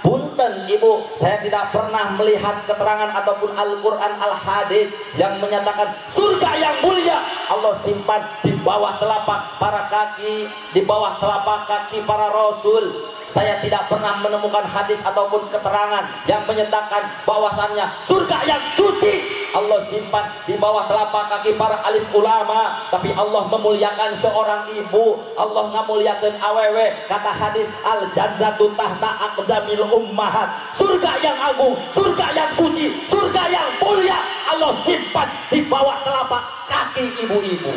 Punten ibu, saya tidak pernah melihat keterangan ataupun Al-Quran Al-Hadis yang menyatakan surga yang mulia Allah simpan di bawah telapak para kaki, di bawah telapak kaki para rasul. Saya tidak pernah menemukan hadis ataupun keterangan yang menyatakan bahwasannya surga yang suci Allah simpan di bawah telapak kaki para alim ulama. Tapi Allah memuliakan seorang ibu, Allah ngamuliakan awewe. Kata hadis, al jannatu tahta aqdamil ummahat, surga yang agung, surga yang suci, surga yang mulia Allah simpan di bawah telapak kaki ibu-ibu.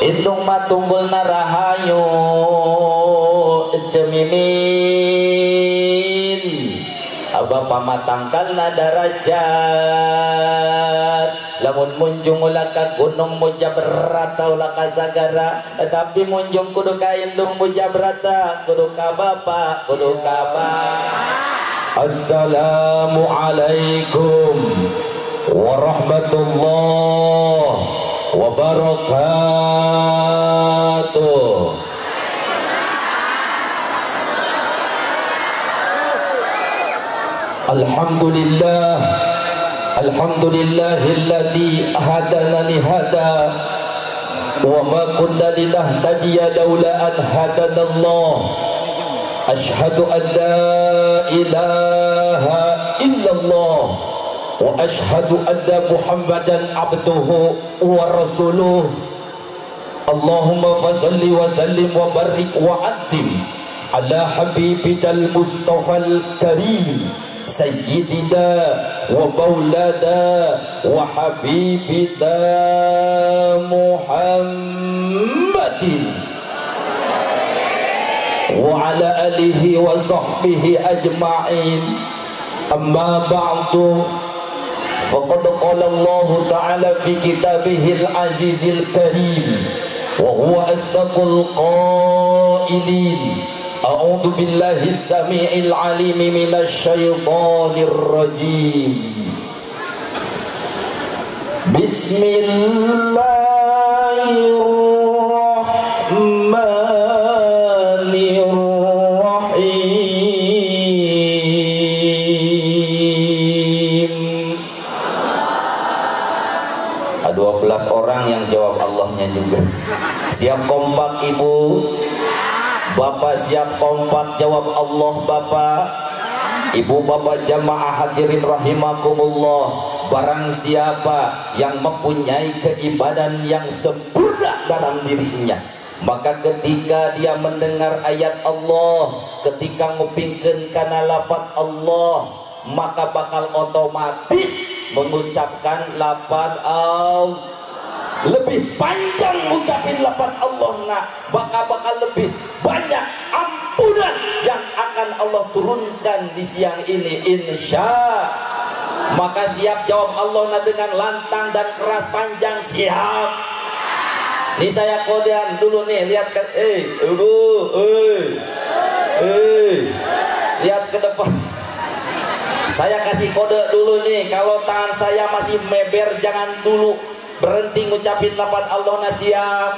Indung matunggul narahayu cemimin aba pamatangkal na darajat lamun munjung ulah ka gunung Mujabrata ulah ka sagara tapi munjung kudu ka indung Mujabrata kudu ka bapa kudu ka ba. Assalamualaikum warahmatullahi wabarakatuh. Alhamdulillah, alhamdulillahilladzi hadana li hada wa ma kunna linahtadiya laula an hadana Allah. Asyhadu an la ilaha illallah wa ashhadu anna Muhammadan abduhu wa rasuluh. Allahumma fasalli wa sallim wa barik wa addim ala habibidal mustafal karim sayyidina wa maulana wa habibina Muhammadin wa ala alihi wa sahbihi ajma'in. Amma ba'du, faqad qala Allah ta'ala fi kitabihil azizil karim wa huwa asdaqul qailin. A'udzu billahi as-sami'il 'alim minasy syaithanir rajim. Bismillahirrahmanirrahim. 12 orang yang jawab Allahnya juga. Siap kompak ibu? Bapak siap kompak jawab Allah Bapak? Ibu bapak jamaah hadirin rahimakumullah, barang siapa yang mempunyai keibadan yang sempurna dalam dirinya, maka ketika dia mendengar ayat Allah, ketika ngupingkeun kana lafaz Allah, maka bakal otomatis mengucapkan lafaz Allah. Lebih panjang ngucapin lafaz Allah, nah bakal lebih banyak ampunan yang akan Allah turunkan di siang ini insya. Maka siap jawab Allah dengan lantang dan keras panjang. Siap. Nih saya kodean dulu nih, lihat ke lihat ke depan. Saya kasih kode dulu nih, kalau tangan saya masih meber jangan dulu berhenti ngucapin lafaz Allah. Siap.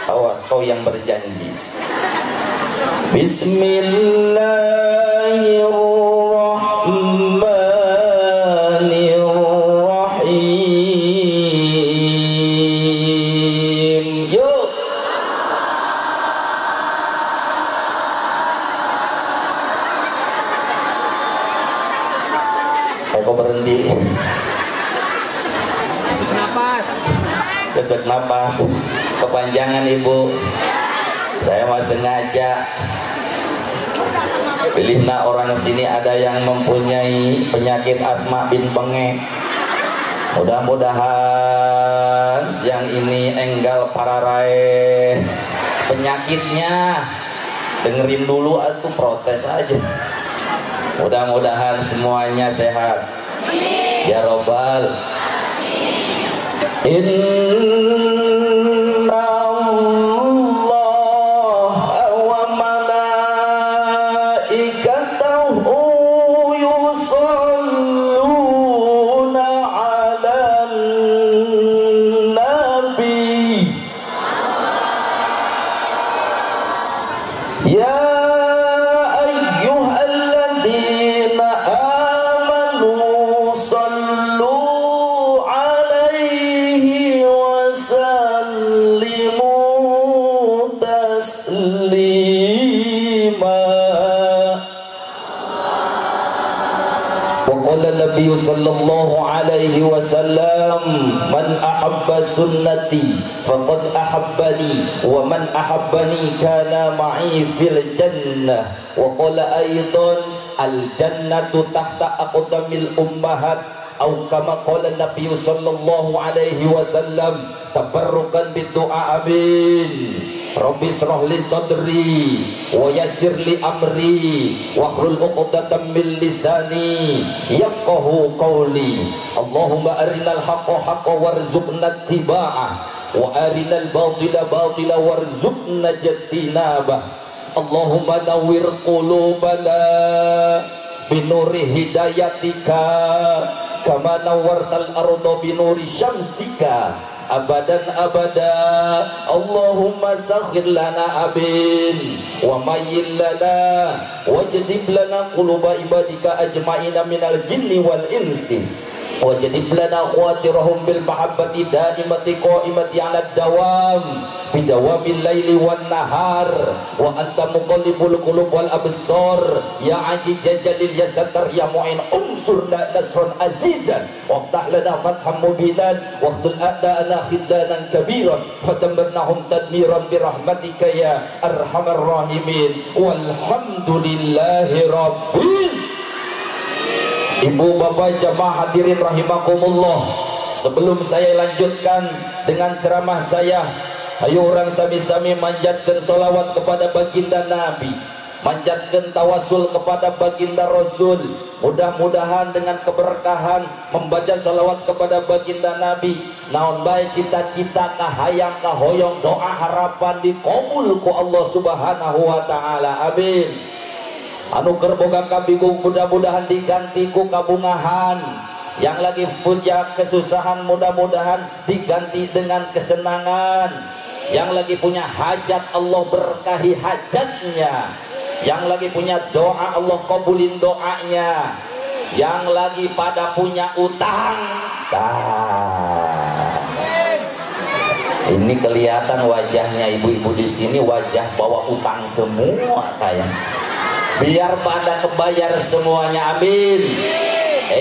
Awas kau yang berjanji. Bismillahirrahmanirrahim. Yuk. Kau berhenti. Habis napas. Sesak napas. Kepanjangan ibu. Saya mau sengaja pilih orang sini ada yang mempunyai penyakit asma bin pengek. Mudah-mudahan yang ini enggal pararae penyakitnya. Dengerin dulu atau protes aja. Mudah-mudahan semuanya sehat. Ya Robbal. Inna Ya ayyuhalladzina amanu sallu alaihi wa sallimu taslima. Wa qala Nabi sallallahu alaihi wasallam, man ahabba sunnati faqad ahabbani wa man ahabbani kana ma'i fil jannah. Wa qala aidan, al jannatu tahta aqdamil ummahat, atau kama qala Nabi sallallahu alaihi wasallam, tabarrukan bidu'a. Amin. Rabbi shrah li sadri wa yassir li amri wahlul 'uqdatam min lisani yafqahu qawli. Allahumma arinal haqqa haqqan warzuqna ittiba'ah wa arinal batila batila warzuqna ijtinabah. Allahumma nawwir qulubana binuri hidayatika kama nawwartal arda binuri syamsika abadan abada. Allahumma sakhir lana abin wa mayyil lana wajdib lana quluba ibadika ajma'ina minal jinni wal insi wajdib lana khawatirahum bil mahabbati daimati qaimati ala dawam bidawamil laili wan nahar wa anta muqallibul qulub wal absar ya aziz jalil ya sattar ya mu'in unsurna nasran azizan waftah lana fatham mubinan waqtul a'da'ana khidlanan kabiran fadammarnahum tadmiran birahmatika ya arhamar rahimin walhamdulillahi rabbil. Ibu bapak jamaah hadirin rahimakumullah, sebelum saya lanjutkan dengan ceramah saya, ayo orang sami-sami manjatkan solawat kepada baginda Nabi, manjatkan tawasul kepada baginda Rasul. Mudah-mudahan dengan keberkahan membaca solawat kepada baginda Nabi, naon bae cita-cita kahayang kahoyong doa harapan dikabul ku Allah subhanahu wa ta'ala. Amin. Anu keur boga kabingung mudah-mudahan diganti ku kabungahan, yang lagi punya kesusahan mudah-mudahan diganti dengan kesenangan, yang lagi punya hajat Allah berkahi hajatnya, yang lagi punya doa Allah kabulin doanya, yang lagi pada punya utang. Ini kelihatan wajahnya ibu-ibu di sini, wajah bawa utang semua kayak. Biar pada kebayar semuanya. Amin.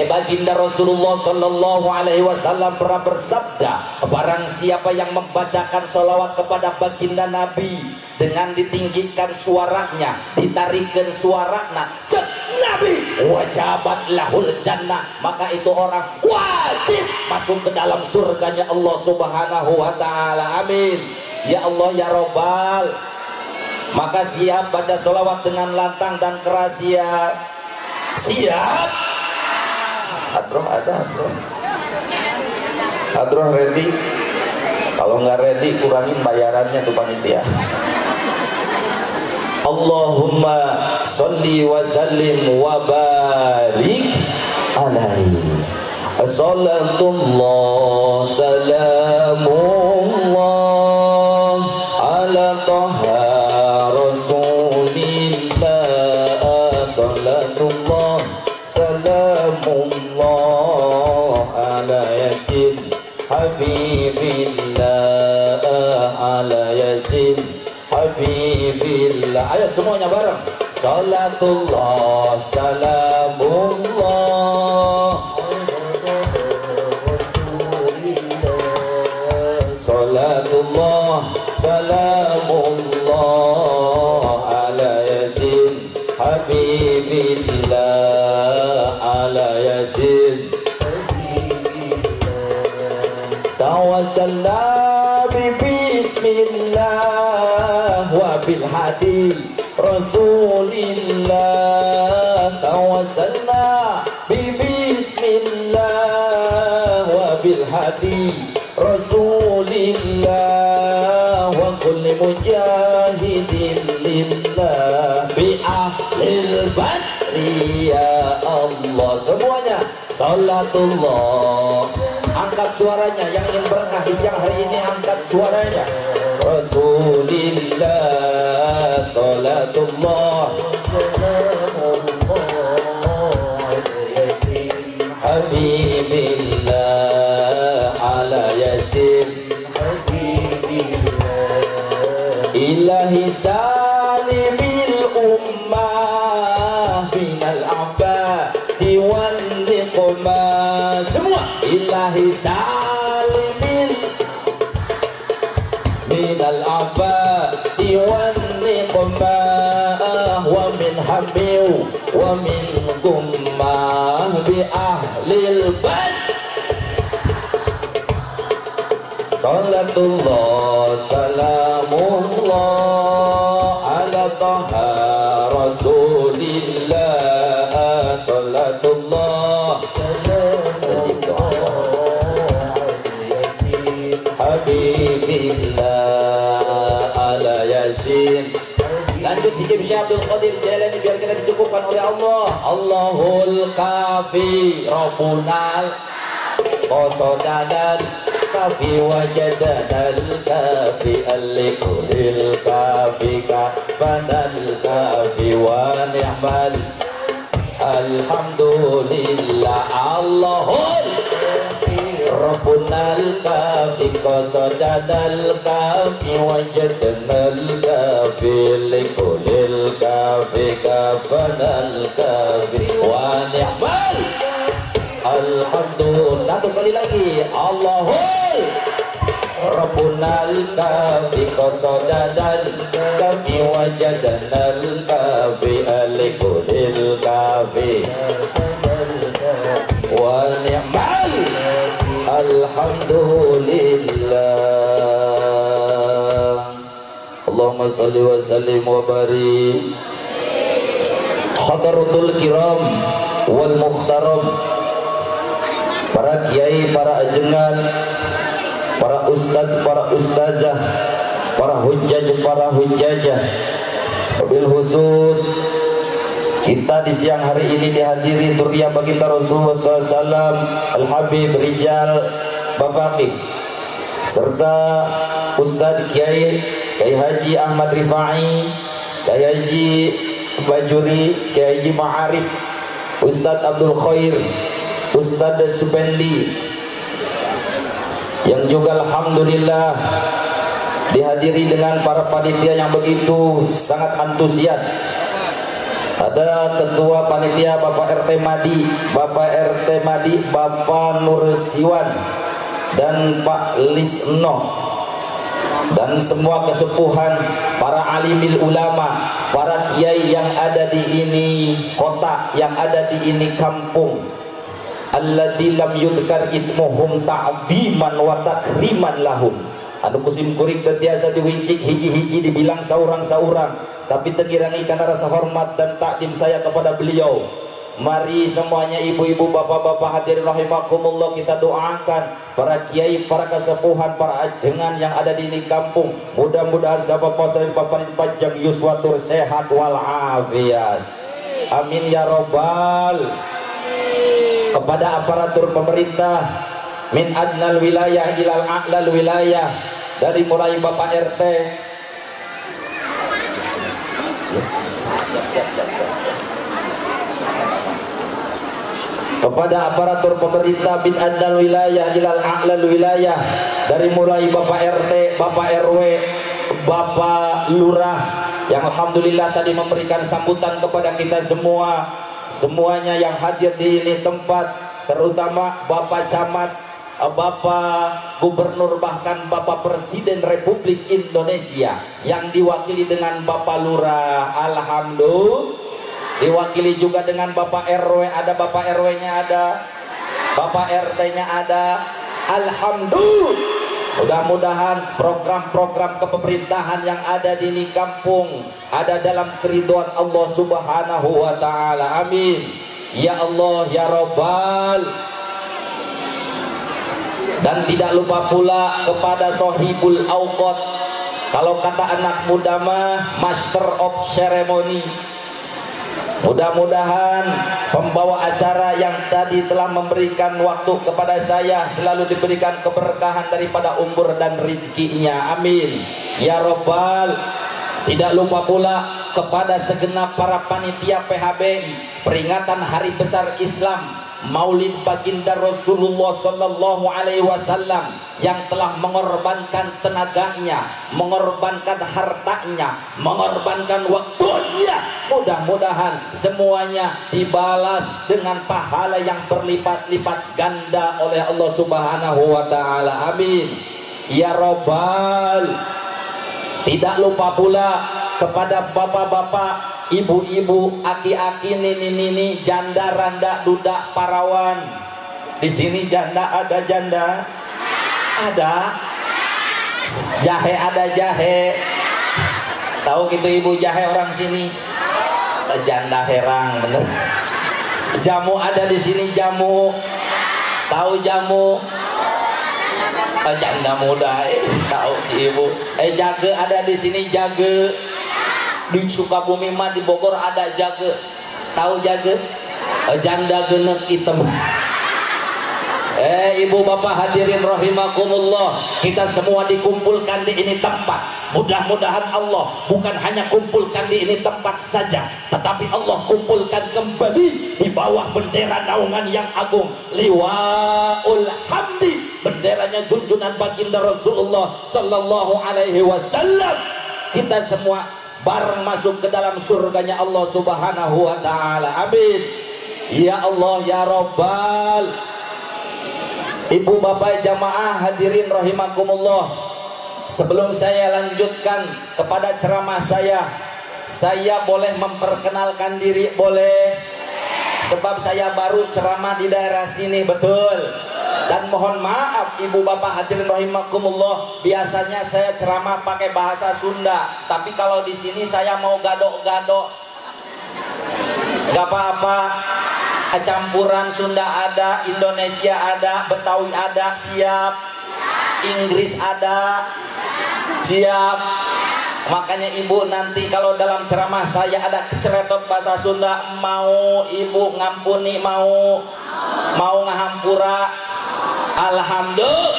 Baginda Rasulullah sallallahu alaihi wasallam pernah bersabda, barang siapa yang membacakan solawat kepada baginda Nabi dengan ditinggikan suaranya, ditarikan suaranya, cek Nabi, wajabat lahul jannah, maka itu orang wajib masuk ke dalam surganya Allah subhanahu wa ta'ala. Amin. Ya Allah ya Rabbal. Maka siap baca solawat dengan lantang dan keras. Siap. Siap. Hadroh ada hadroh. Hadroh ready. Kalau nggak ready kurangin bayarannya tuh panitia. Allahumma sholli wa sallim wa barik alaihi. Salatullah salamullah ala toha salatullah salamullah ala yasin habibillah ala yasin habibillah. Ayo semuanya bareng. Salatullah salamullah salatullah salamullah ala yasin habibillah ala yasin tawassalna bi bismillah wa bil hadi rasulillah tawassalna bi bismillah wa bil hadi rasulillah wa kulli mujahidin lillah bi ahlil badri ya Allah. Semuanya salatullah, angkat suaranya yang ingin berkah di siang hari ini, angkat suaranya. Rasulillah salatullah salamullah ala yasin habibillah ala yasin habibillah ilahi salimil ummah minal afati wan niqmah. Semua ilahi salimil minal afati wan niqmah wa min hamiu wa min gummah bi ahlil bad. Salatullah salamullah ala taha rasulillah. Salatullah habibillah ala yasin. Lanjut hijab Syekh Abdul Qadir Jailani biar kita dicukupkan oleh Allah. Allahul kafi Rabbunal qasadanal kafi wajadanal kafi al-likulil kafi kafanal kafi wa ni'mal alhamdulillah. Allahul Rabbunal kafi qasadanal kafi wajadanal kafi likulil kafi kafanal kafi wa ni'mal alhamdulillah. Satu kali lagi. Allahul Rabbunal kafi qasadanal kafi wajadanal kafi likulil kafi wa ni'mal alhamdulillah. Allahumma salli wa sallim wa barik. Hadratul kiram wal mukhtaram, para kiai, para ajengan, para ustadz, para ustazah, para hujjaj, para hujjajah. Wabil khusus kita di siang hari ini dihadiri Durya Baginda Rasulullah SAW Al-Habib Rijal Bafaqih serta Ustadz Kiai Haji Ahmad Rifai, Kiai Haji Bajuri, Kiai Haji Ma'arif, Ustadz Abdul Khair, Ustadz Supendi, yang juga alhamdulillah dihadiri dengan para panitia yang begitu sangat antusias. Ada ketua panitia Bapak RT Madi, Bapak Nur Siwan dan Pak Lisno, dan semua kesepuhan, para alimil ulama, para kiai yang ada di ini kota, yang ada di ini kampung, alladzi lam yudkar itmuhum ta'diman wa takriman lahum. Anu kusim kuring tetiasa diwincik hiji-hiji dibilang saurang-saurang, tapi tegirangi karena rasa hormat dan takdim saya kepada beliau. Mari semuanya ibu-ibu, bapak-bapak hadirin rahimakumullah, kita doakan para kiai, para kesepuhan, para ajengan yang ada di ini kampung. Mudah-mudahan sahabat paparin panjang yuswatur sehat wal afiat. Amin ya robbal. Kepada aparatur pemerintah min adnal wilayah ilal a'lal wilayah, dari mulai Bapak RT, kepada aparatur pemerintah bin adnal wilayah ilal a'lal wilayah, dari mulai Bapak RT, Bapak RW, Bapak Lurah, yang alhamdulillah tadi memberikan sambutan kepada kita semua, semuanya yang hadir di ini tempat, terutama Bapak Camat, Bapak Gubernur, bahkan Bapak Presiden Republik Indonesia yang diwakili dengan Bapak Lurah, alhamdulillah, diwakili juga dengan Bapak RW, ada Bapak RW-nya, ada Bapak RT-nya, ada, alhamdulillah. Mudah-mudahan program-program kepemerintahan yang ada di ini kampung ada dalam keridhaan Allah Subhanahu wa taala. Amin ya Allah ya Rabbal. Dan tidak lupa pula kepada Sohibul Awqat, kalau kata anak muda mah Master of Ceremony. Mudah-mudahan pembawa acara yang tadi telah memberikan waktu kepada saya selalu diberikan keberkahan daripada umur dan rezekinya. Amin ya Rabbal. Tidak lupa pula kepada segenap para panitia PHBI peringatan Hari Besar Islam Maulid Baginda Rasulullah Sallallahu Alaihi Wasallam yang telah mengorbankan tenaganya, mengorbankan hartanya, mengorbankan waktunya. Mudah-mudahan semuanya dibalas dengan pahala yang berlipat-lipat ganda oleh Allah Subhanahu wa Ta'ala. Amin ya Rabbal. Tidak lupa pula kepada bapak-bapak, ibu-ibu, aki-aki, nini-nini, janda, randa, duda, parawan. Di sini janda ada janda, ada jahe, ada jahe. Tahu gitu ibu jahe orang sini? Janda herang bener. Jamu ada di sini jamu. Tahu jamu? Janda muda, tahu si ibu. Jage ada di sini jage. Di Sukabumi mah di Bogor ada jage. Tahu jage? Janda genek hitam. Ibu bapak hadirin rahimakumullah, kita semua dikumpulkan di ini tempat. Mudah-mudahan Allah bukan hanya kumpulkan di ini tempat saja, tetapi Allah kumpulkan kembali di bawah bendera naungan yang agung, Liwaul Hamdi, benderanya junjungan baginda Rasulullah Sallallahu Alaihi Wasallam. Kita semua bareng masuk ke dalam surganya Allah Subhanahu wa Ta'ala. Amin ya Allah ya Rabbal. Ibu bapak jamaah hadirin rahimakumullah, sebelum saya lanjutkan kepada ceramah saya boleh memperkenalkan diri? Boleh? Sebab saya baru ceramah di daerah sini, betul? Dan mohon maaf ibu bapak hadirin rahimakumullah, biasanya saya ceramah pakai bahasa Sunda, tapi kalau di sini saya mau gado-gado, gak apa-apa. Campuran Sunda ada, Indonesia ada, Betawi ada, siap. Inggris ada, siap. Makanya ibu nanti kalau dalam ceramah saya ada keceletot bahasa Sunda, mau ibu ngampuni, mau ngahampura. Alhamdulillah.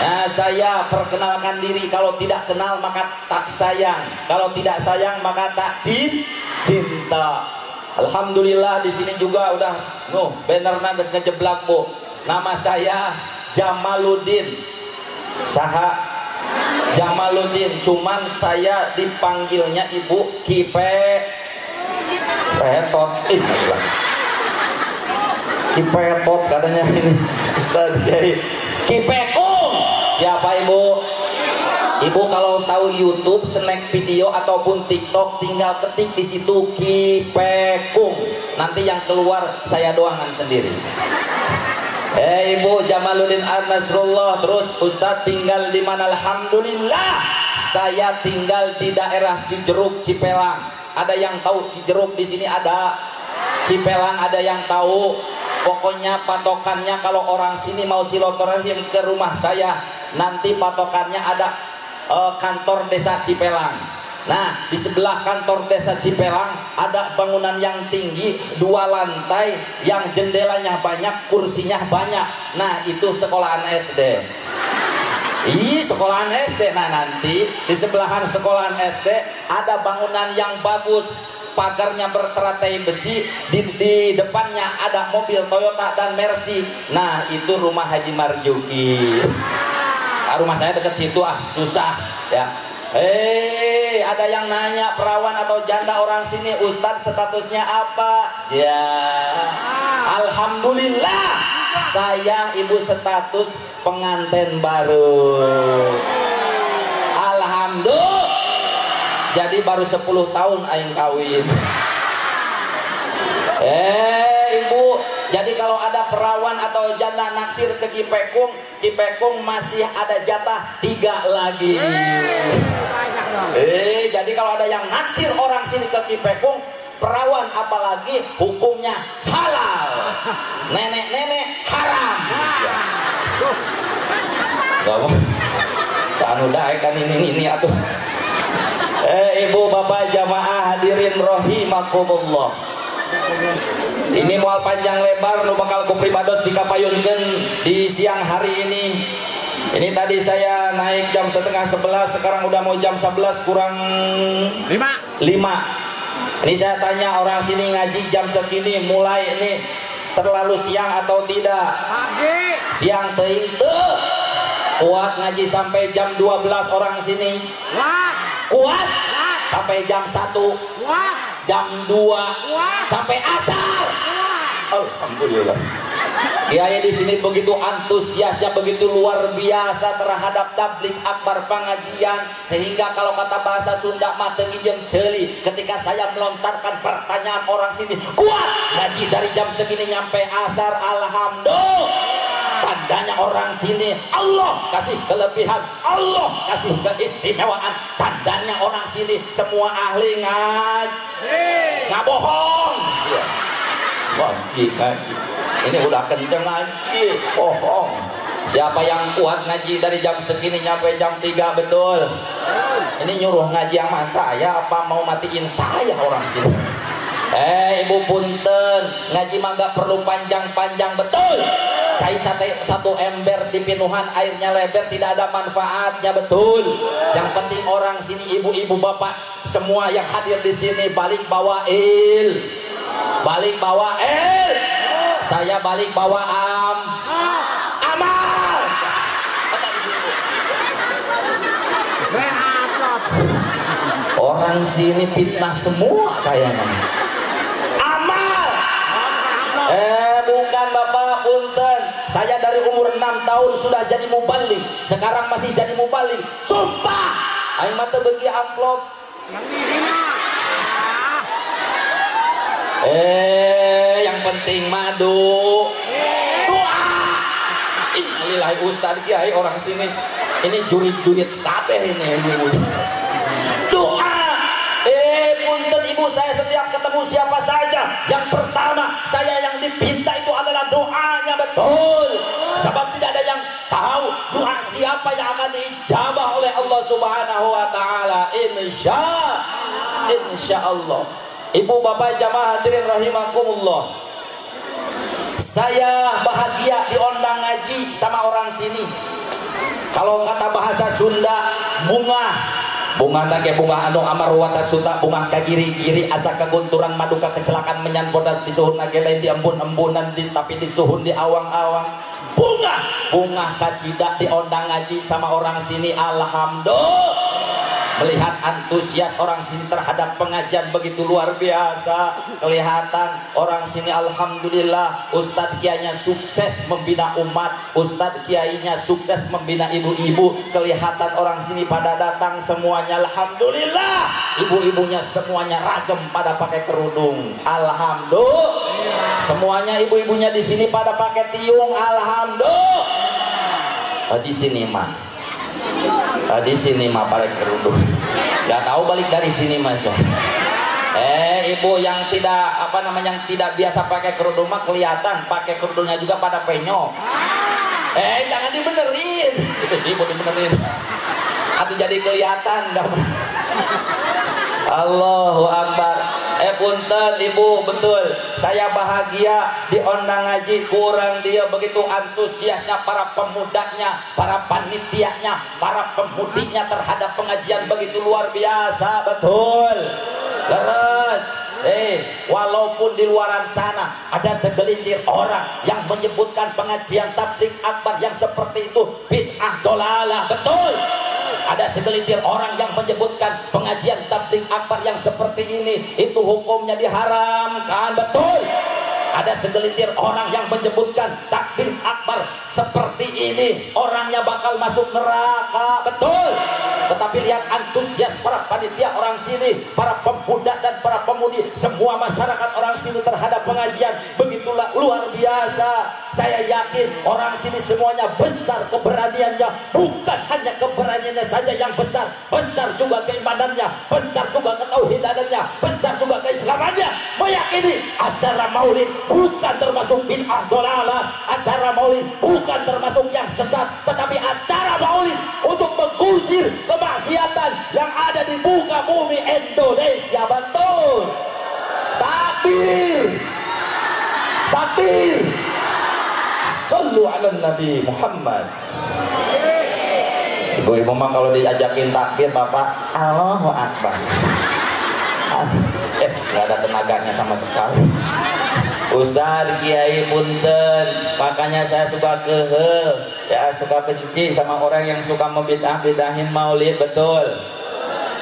Nah, saya perkenalkan diri, kalau tidak kenal maka tak sayang, kalau tidak sayang maka tak cinta. Alhamdulillah di sini juga udah banner geus ngejeblak bu. Nama saya Jamaluddin. Saha Jamaluddin, cuman saya dipanggilnya ibu Kipetot. Kipetot katanya ini Ustaz Kiai. Kipekung. Siapa ibu? Ibu kalau tahu YouTube, snack video ataupun TikTok, tinggal ketik di situ Kipekung. Nanti yang keluar saya doangan sendiri. Ibu Jamaluddin An-Nasrullah. Terus Ustadz tinggal di mana? Alhamdulillah, saya tinggal di daerah Cijeruk, Cipelang. Ada yang tahu Cijeruk di sini? Ada. Cipelang ada yang tahu? Pokoknya patokannya kalau orang sini mau silaturahim ke rumah saya, nanti patokannya ada kantor desa Cipelang. Nah, di sebelah kantor desa Cipelang ada bangunan yang tinggi 2 lantai yang jendelanya banyak, kursinya banyak. Nah, itu sekolahan SD. Sekolahan SD. Nah, nanti di sebelahan sekolahan SD ada bangunan yang bagus, pagarnya berteratai besi, di depannya ada mobil Toyota dan Mercy. Nah, itu rumah Haji Marjuki. Rumah saya dekat situ, susah ya. Ada yang nanya perawan atau janda orang sini, Ustadz statusnya apa? Ya, alhamdulillah saya ibu status pengantin baru. Alhamdulillah. Jadi baru 10 tahun aing kawin. Ibu, jadi kalau ada perawan atau janda naksir ke Kipekung masih ada jatah 3 lagi. Jadi kalau ada yang naksir orang sini ke Kipekung, perawan apalagi, hukumnya halal. Nenek-nenek haram. Gak mau. Saanu dae kan ini atuh. Ibu bapak jamaah hadirin rahimakumullah. Ini mual panjang lebar nu bakal ku pribados dikapayunkeun di siang hari ini. Ini tadi saya naik jam setengah 11, sekarang udah mau jam 11 kurang 5. Ini saya tanya orang sini ngaji jam segini mulai ini terlalu siang atau tidak? Siang teuing teu. Kuat ngaji sampai jam 12 orang sini? Kuat? Sampai jam 1? Jam 2? Sampai asar? Alhamdulillah. Kiai di sini begitu antusiasnya, begitu luar biasa terhadap tabligh akbar pengajian, sehingga kalau kata bahasa Sunda mah teu ngijem ceuli ketika saya melontarkan pertanyaan orang sini, kuat ngaji dari jam segini nyampe asar, alhamdulillah. Tandanya orang sini Allah kasih kelebihan, Allah kasih keistimewaan. Tandanya orang sini semua ahli ngaji, ngabohong. Ngaji. Ini udah kenceng ngaji, bohong. Siapa yang kuat ngaji dari jam segini nyampe jam 3, betul? Ini nyuruh ngaji sama saya apa mau matiin saya orang sini? Ibu punten, ngaji mah gak perlu panjang-panjang, betul? Cai satu ember di pinuhan airnya lebar tidak ada manfaatnya, betul? Yang penting orang sini ibu-ibu bapak semua yang hadir di sini balik bawa balik bawa saya balik bawa amal. Orang sini fitnah semua kayaknya. Amal. Bukan Bapak, punten. Saya dari umur 6 tahun sudah jadi mubaligh. Sekarang masih jadi mubaligh. Sumpah. Aing mah teu beuki amplop. Yang penting madu doa. Innalillahi ustaz kiai orang sini ini jurit-jurit kabeh ini doa. Punten ibu, saya setiap ketemu siapa saja yang pertama saya yang dipinta itu adalah doanya, betul? Sebab tidak ada yang tahu doa siapa yang akan diijabah oleh Allah Subhanahu wa taala. Insya Allah. Ibu bapak jamaah hadirin rahimakumullah, saya bahagia diundang ngaji sama orang sini. Kalau kata bahasa Sunda, bunga nage bunga anu amarwata suta, bunga kagiri-giri asa kagunturan maduka kecelakaan menyan bodas disuhun nage lain di embun-embunan tapi disuhun di awang-awang. Bunga kacida diundang ngaji sama orang sini, alhamdulillah. Melihat antusias orang sini terhadap pengajian begitu luar biasa. Kelihatan orang sini alhamdulillah Ustadz kiainya sukses membina umat, Ustadz kiainya sukses membina ibu-ibu. Kelihatan orang sini pada datang semuanya alhamdulillah. Ibu-ibunya semuanya ragem pada pakai kerudung, alhamdulillah. Semuanya ibu-ibunya di sini pada pakai tiung, alhamdulillah. Di sini mah paling kerudung. Gak tahu balik dari sini mas ya. Ibu yang tidak yang tidak biasa pakai kerudung mah kelihatan pakai kerudungnya juga pada penyok. Jangan dibenerin. Itu sih ibu dibenerin. Atau jadi kelihatan enggak. Allahu Akbar. Punten ibu, betul saya bahagia diundang ngaji kurang dia begitu antusiasnya para pemudanya, para panitianya, para pemudinya terhadap pengajian begitu luar biasa, betul. Leres. Walaupun di luaran sana ada segelintir orang yang menyebutkan pengajian tabligh akbar yang seperti itu bid'ah dolalah, betul. Ada segelintir orang yang menyebutkan pengajian tabligh akbar yang seperti ini itu hukumnya diharamkan, betul. Ada segelintir orang yang menyebutkan tabligh akbar seperti ini orangnya bakal masuk neraka, betul. Tetapi lihat antusias para panitia orang sini, para pemuda dan para pemudi, semua masyarakat orang sini terhadap pengajian begitulah luar biasa. Saya yakin orang sini semuanya besar keberaniannya, bukan hanya keberaniannya saja yang besar, besar juga keimanannya, besar juga ketauhidannya, besar juga keislamannya. Meyakini acara maulid bukan termasuk bid'ah dolalah, acara maulid bukan termasuk yang sesat, tetapi acara maulid untuk mengusir kemaksiatan yang ada di muka bumi Indonesia, betul. Takbir, takbir. Sallu ala Nabi Muhammad. Ibu-ibu mah kalau diajakin takbir bapak Allahu Akbar. Nggak ada tenaganya sama sekali. Ustadz Kiai punten, makanya saya suka ya suka benci sama orang yang suka membidah-bidahin maulid. Betul,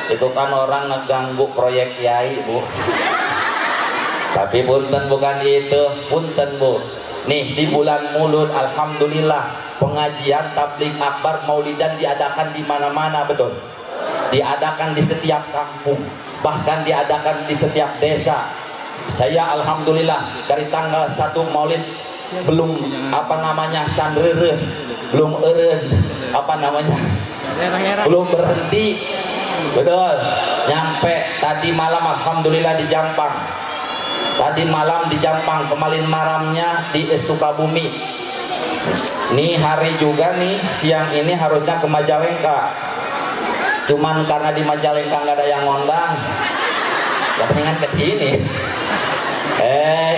itu kan orang ngeganggu proyek Kiai Bu. Tapi punten bukan itu, punten Bu. Nih di bulan Mulud alhamdulillah pengajian tabligh akbar maulidan diadakan di mana-mana. Betul, diadakan di setiap kampung, bahkan diadakan di setiap desa. Saya alhamdulillah dari tanggal 1 Maulid belum candrere, belum belum berhenti. Betul, nyampe tadi malam alhamdulillah di Jampang. Tadi malam di Jampang, kemarin malamnya di Sukabumi. Nih hari juga nih siang ini harusnya ke Majalengka. Cuman karena di Majalengka nggak ada yang ngondang, ya mendingan ke sini.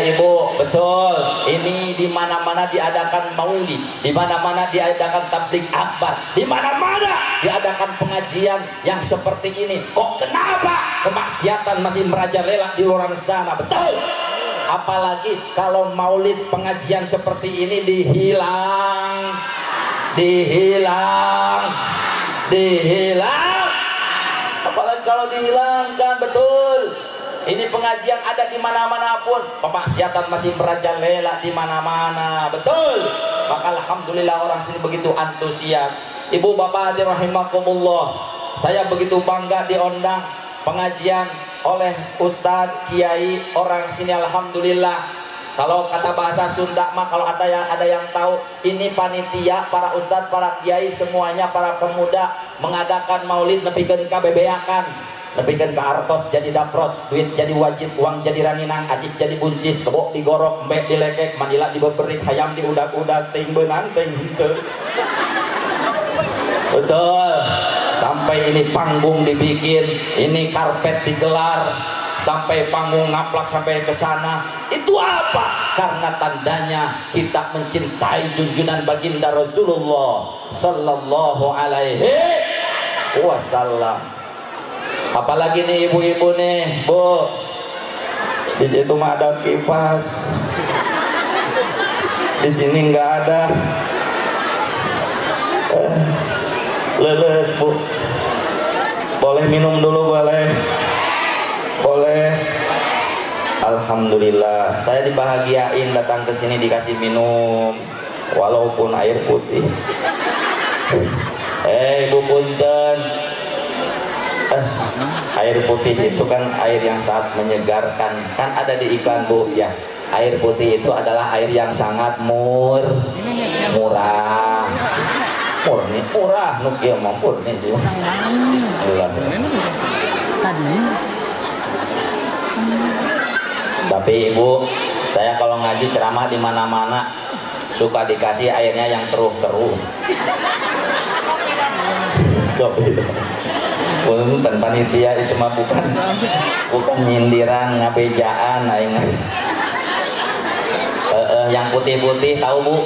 Ibu, betul. Ini di mana-mana diadakan maulid, di mana-mana diadakan tabligh akbar, di mana-mana diadakan pengajian yang seperti ini. Kok kenapa kemaksiatan masih merajalela di luar sana? Betul. Apalagi kalau maulid pengajian seperti ini dihilang. Apalagi kalau dihilangkan, betul. Ini pengajian ada di mana-mana pun, kemaksiatan masih merajalela di mana-mana. Betul. Maka alhamdulillah orang sini begitu antusias. Ibu bapak rahimakumullah, saya begitu bangga diundang pengajian oleh Ustadz Kiai orang sini. Alhamdulillah. Kalau kata bahasa Sunda mah, kalau ada yang tahu, ini panitia, para ustadz, para kiai semuanya, para pemuda mengadakan maulid nepikeun ka bebeakan, nepikeun ka artos jadi dapros, duit jadi wajib, uang jadi ranginang, acis jadi buncis, kebok digorok, mbek dilekek, manila dibeberik, hayam diudak-udak, ting beunang ting henteu. Betul. Sampai ini panggung dibikin, ini karpet digelar, sampai panggung ngaplak sampai ke sana. Itu apa? Karena tandanya kita mencintai junjungan baginda Rasulullah sallallahu alaihi wasallam. Apalagi nih ibu-ibu nih, Bu. Di situ mah ada kipas. Di sini nggak ada. Leles, Bu. Boleh minum dulu, boleh. Alhamdulillah, saya dibahagiain datang ke sini dikasih minum walaupun air putih. Ibu punten. Air putih itu kan air yang sangat menyegarkan. Kan ada di iklan, Bu, ya. Air putih itu adalah air yang sangat murah. Murah, nukia mampur nih sih. Bismillah. Tapi Ibu, saya kalau ngaji ceramah di mana-mana suka dikasih airnya yang keruh-keruh. Kopi. Punten panitia itu mah bukan nyindiran, ngabejaan aing. Yang putih-putih tahu, Bu?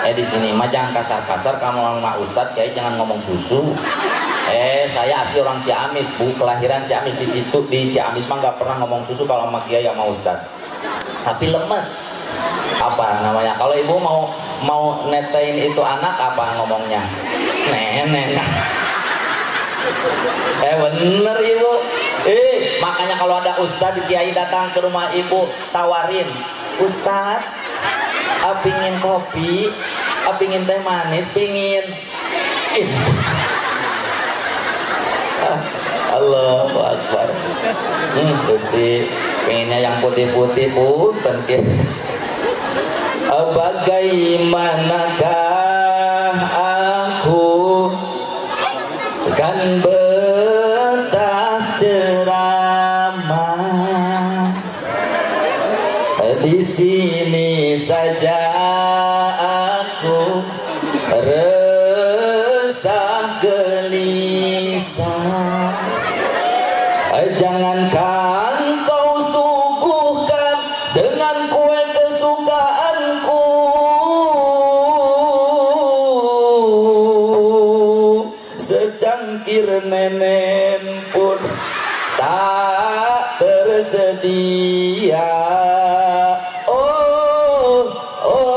Di sini mah jangan kasar-kasar, kamu sama Ustadz Kiai jangan ngomong susu. Saya asli orang Ciamis, Bu, kelahiran Ciamis. Di situ di Ciamis mah nggak pernah ngomong susu kalau sama Kiai sama Ustadz. Tapi lemes. Apa namanya? Kalau Ibu mau netein itu anak apa ngomongnya? Nenek. Bener Ibu. Makanya kalau ada Ustadz Kiai datang ke rumah Ibu, tawarin, Ustadz, pingin kopi, pingin teh manis, pingin. Allahu Akbar. Gusti pengennya yang putih-putih pun pengen. Bagaimanakah aku kan betah ceramah di sini saja aku resah gelisah. Jangankan kau suguhkan dengan kue kesukaanku, bersedia. Oh, oh.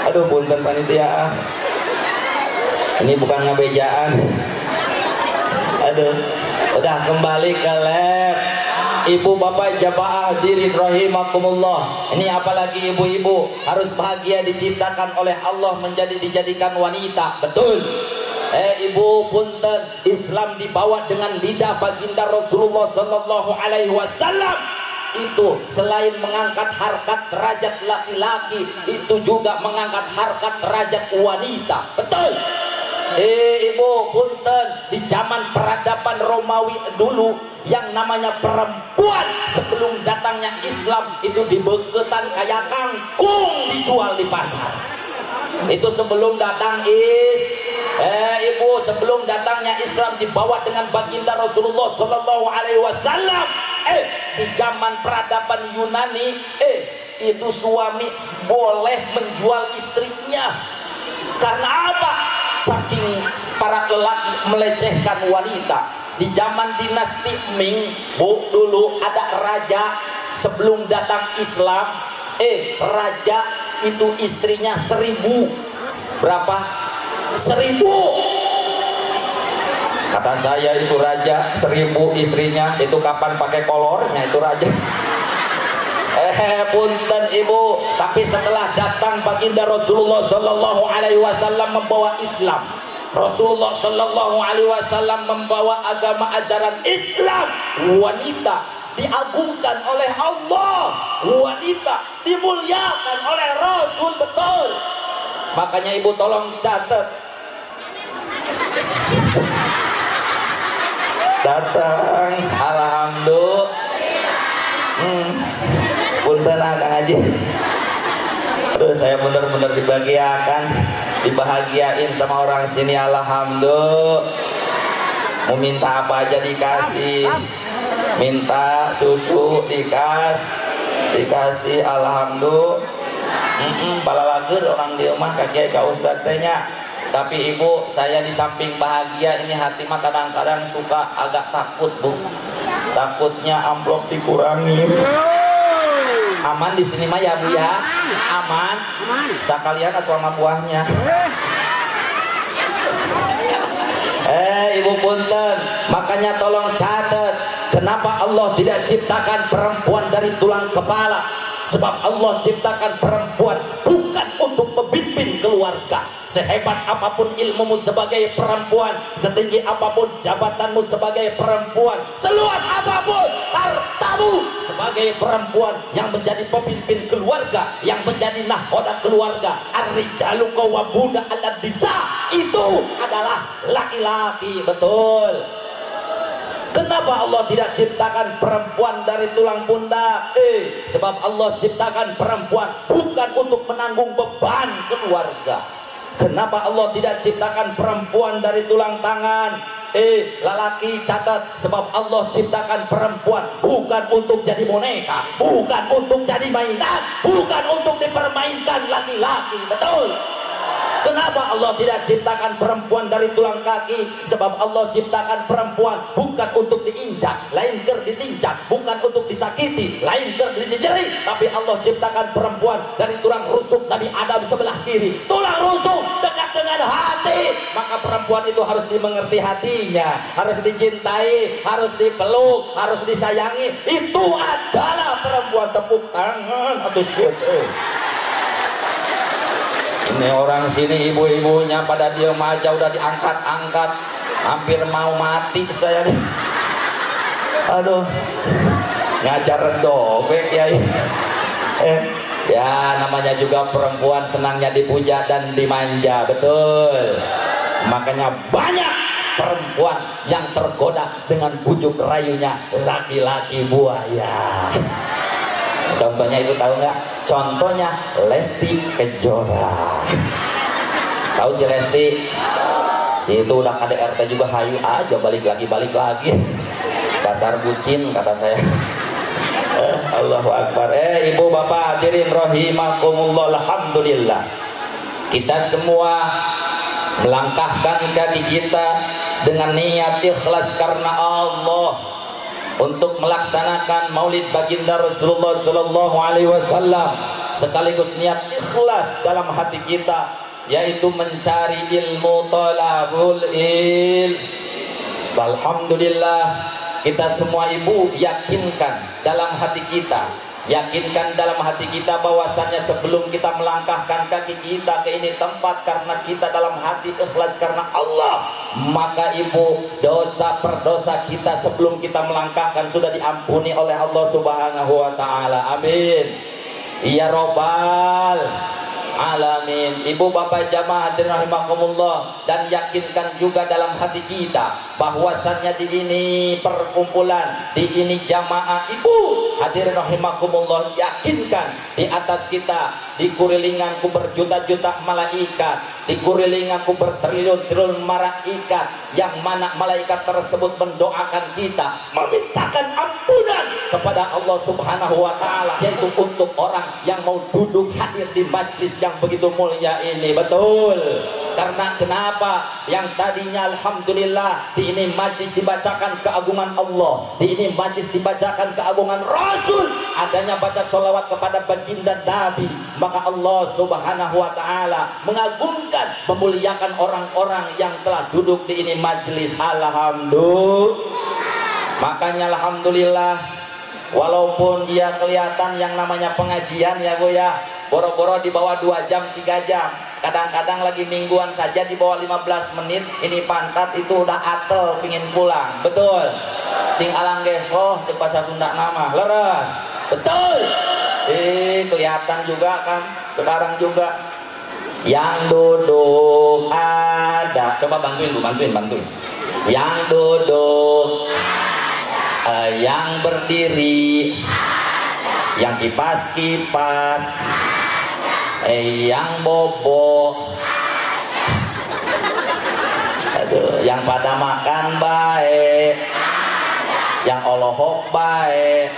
Aduh, punten panitia. Ini bukan ngabejaan. Aduh, udah kembali ke lab. Ibu bapak jamaah hadirin rahimakumullah. Ini apalagi ibu-ibu harus bahagia diciptakan oleh Allah dijadikan wanita. Betul. Ibu punten, Islam dibawa dengan lidah baginda Rasulullah sallallahu alaihi wasallam. Itu selain mengangkat harkat derajat laki-laki, itu juga mengangkat harkat derajat wanita. Betul. Ibu punten, di zaman peradaban Romawi dulu yang namanya perempuan sebelum datangnya Islam itu dibeketan kayak kangkung dijual di pasar. Itu sebelum datang ibu, sebelum datangnya Islam dibawa dengan baginda Rasulullah sallallahu alaihi wasallam. Di zaman peradaban Yunani, itu suami boleh menjual istrinya. Karena apa? Saking para lelaki melecehkan wanita. Di zaman dinasti Ming, Bu, dulu ada raja sebelum datang Islam. Raja itu istrinya 1000. Berapa? 1000. Kata saya itu raja 1000 istrinya, itu kapan pakai kolornya itu raja. Punten ibu, tapi setelah datang baginda Rasulullah sallallahu alaihi wasallam membawa Islam, Rasulullah sallallahu alaihi wasallam membawa agama ajaran Islam, wanita diagungkan oleh Allah, wanita dimuliakan oleh Rasul. Betul. Makanya ibu tolong catat. Datang, alhamdulillah. Punten Kang Haji. Aduh, saya benar-benar dibahagiain sama orang sini, alhamdulillah. Mau minta apa aja dikasih, minta susu dikasih, alhamdulillah. Palalager orang di rumah kakek ka ustad tehnya. Tapi ibu, saya di samping bahagia ini hati mah kadang-kadang suka agak takut, Bu. Takutnya amplop dikurangi. Aman di sini mah ya Bu ya? Aman. Sekalian atau sama buahnya. Ibu punten, makanya tolong catat, kenapa Allah tidak ciptakan perempuan dari tulang kepala? Sebab Allah ciptakan perempuan bukan untuk memimpin keluarga. Sehebat apapun ilmumu sebagai perempuan, setinggi apapun jabatanmu sebagai perempuan, seluas apapun hartamu sebagai perempuan yang menjadi pemimpin keluarga, yang menjadi nahkoda keluarga, ar-rijalu qawwamuna 'alan nisa, itu adalah laki-laki. Betul. Kenapa Allah tidak ciptakan perempuan dari tulang pundak? Sebab Allah ciptakan perempuan bukan untuk menanggung beban keluarga. Kenapa Allah tidak ciptakan perempuan dari tulang tangan? Lelaki catat, sebab Allah ciptakan perempuan bukan untuk jadi boneka, bukan untuk jadi mainan, bukan untuk dipermainkan laki-laki. Betul. Kenapa Allah tidak ciptakan perempuan dari tulang kaki? Sebab Allah ciptakan perempuan bukan untuk diinjak, lain ker ditinjak, bukan untuk disakiti, lain ker dijejeri. Tapi Allah ciptakan perempuan dari tulang rusuk Nabi Adam sebelah kiri. Tulang rusuk dekat dengan hati. Maka perempuan itu harus dimengerti hatinya, harus dicintai, harus dipeluk, harus disayangi. Itu adalah perempuan. Tepuk tangan atau syukur. Ini orang sini ibu-ibunya pada diem aja, udah diangkat-angkat, hampir mau mati saya nih. Aduh, ngajar dobek ya. Ya namanya juga perempuan senangnya dipuja dan dimanja. Betul. Makanya banyak perempuan yang tergoda dengan bujuk rayunya laki-laki buaya. Contohnya itu tahu nggak? Contohnya Lesti Kejora. Tahu si Lesti? Si itu udah KDRT juga hayu aja, balik lagi. Dasar bucin kata saya. Allahu Akbar. Ibu bapak hadirin rahimakumullah, alhamdulillah. Kita semua melangkahkan kaki kita dengan niat ikhlas karena Allah untuk melaksanakan maulid baginda Rasulullah sallallahu alaihi wasallam, sekaligus niat ikhlas dalam hati kita yaitu mencari ilmu, talabul ilm. Alhamdulillah, kita semua ibu yakinkan dalam hati kita, yakinkan dalam hati kita bahwasannya sebelum kita melangkahkan kaki kita ke ini tempat karena kita dalam hati ikhlas karena Allah, maka ibu dosa per dosa kita sebelum kita melangkahkan sudah diampuni oleh Allah Subhanahu wa taala. Amin ya robbal alamin. Ibu bapak jamaah hadirin rahimakumullah, dan yakinkan juga dalam hati kita bahwasannya di ini perkumpulan, di ini jamaah ibu hadirin rahimakumullah, yakinkan di atas kita dikurilinganku berjuta-juta malaikat, dikurilinganku bertriliun-triliun malaikat, yang mana malaikat tersebut mendoakan kita, memintakan ampunan kepada Allah Subhanahu wa taala, yaitu untuk orang yang mau duduk hadir di majlis yang begitu mulia ini. Betul. Karena kenapa? Yang tadinya alhamdulillah di ini majlis dibacakan keagungan Allah, di ini majlis dibacakan keagungan Rasul, adanya baca sholawat kepada baginda Nabi, maka Allah Subhanahu wa taala mengagungkan, memuliakan orang-orang yang telah duduk di ini majlis. Alhamdulillah. Makanya alhamdulillah, walaupun dia kelihatan yang namanya pengajian ya Bu ya, boro-boro di bawah 2 jam 3 jam, kadang-kadang lagi mingguan saja di bawah 15 menit, ini pantat itu udah atel pingin pulang. Betul. Ting alang gesoh cek bahasa Sunda nama leres. Betul. Kelihatan juga kan sekarang juga yang duduk ada. Coba bantuin Bu, bantuin. Yang duduk, yang berdiri, yang kipas-kipas, yang bobo, aduh, yang pada makan baik, yang olohok baik,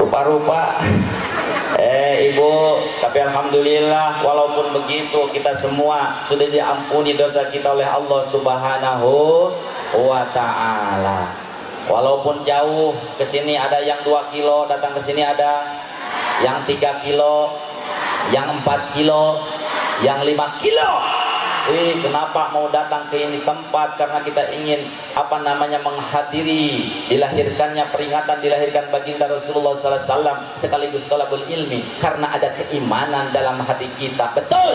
rupa-rupa. Ibu, tapi alhamdulillah walaupun begitu kita semua sudah diampuni dosa kita oleh Allah Subhanahu wa taala. Walaupun jauh ke sini ada yang 2 kilo datang ke sini, ada yang 3 kilo, yang 4 kilo, yang 5 kilo. Kenapa mau datang ke ini tempat? Karena kita ingin menghadiri dilahirkannya peringatan dilahirkan baginda Rasulullah SAW, sekaligus thalabul ilmi, karena ada keimanan dalam hati kita. Betul.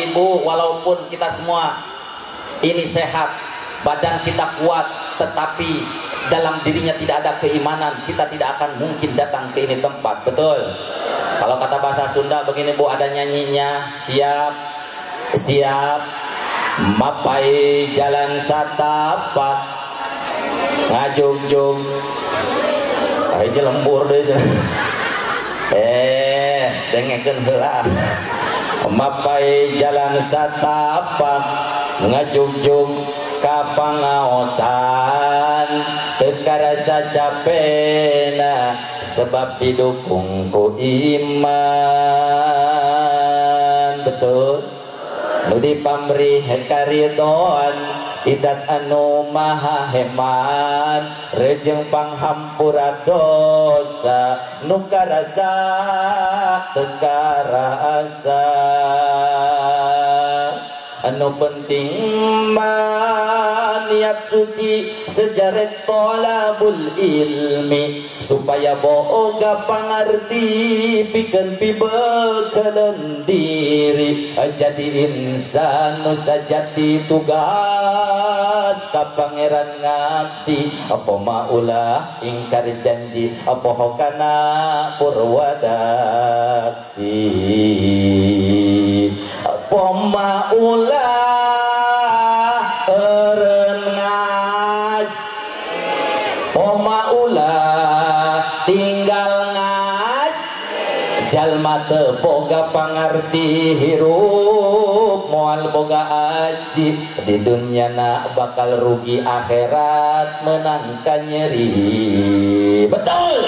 Ibu, walaupun kita semua ini sehat, badan kita kuat, tetapi dalam dirinya tidak ada keimanan, kita tidak akan mungkin datang ke ini tempat. Betul. Kalau kata bahasa Sunda begini Bu, ada nyanyinya, siap mapai jalan satapak ngajung-jung aja lembur deh. Dengekeun heula. Mapai jalan satapak ngajung-jung ka pangaosan teu karasa capena sebab didukung ku iman. Betul. Nu dipamrih karidon idat anu maha heman rejeng panghampura dosa nu karasa teu karasa. Anu penting mah niat suci sejarah thalabul ilmi supaya boga pangarti pikeun pibekeuleun diri jadi insan nu sajati tugas ka pangeran ngabdi apa maulah ingkar janji apa hokana purwadaksi apa maulah erengat maulah tinggal ngaj jalma teu boga pangarti hirup moal boga aji di dunyana bakal rugi akhirat menangkan nyeri. Betul.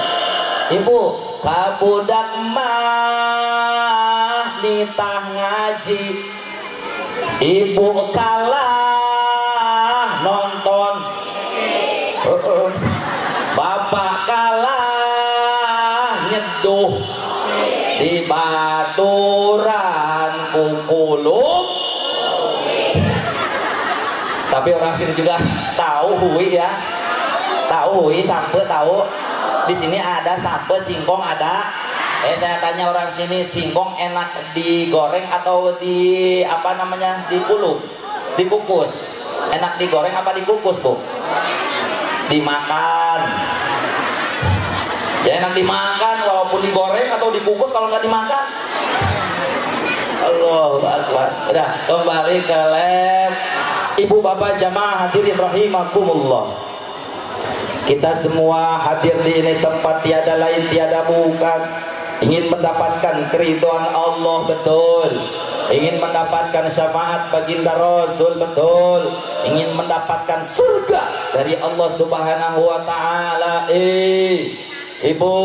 Ibu, kabudak mah nitah ngaji, ibu kalah nonton, bapak kalah nyeduh di baturan kukuluk. Tapi orang sini juga tahu hui ya, tahu hui sampe tahu. Di sini ada sampe, singkong ada. Saya tanya orang sini, singkong enak digoreng atau di apa namanya, dikuluk, dikukus? Enak digoreng apa dikukus, Bu? Dimakan. Ya enak dimakan walaupun digoreng atau dikukus. Kalau nggak dimakan, Allahu Akbar. Udah, kembali ke lab. Ibu bapak jamaah hadirin rahimakumullah, kita semua hadir di ini tempat tiada lain tiada bukan ingin mendapatkan keridhaan Allah, betul. Ingin mendapatkan syafaat baginda Rasul, betul. Ingin mendapatkan surga dari Allah Subhanahu wa taala. Ibu,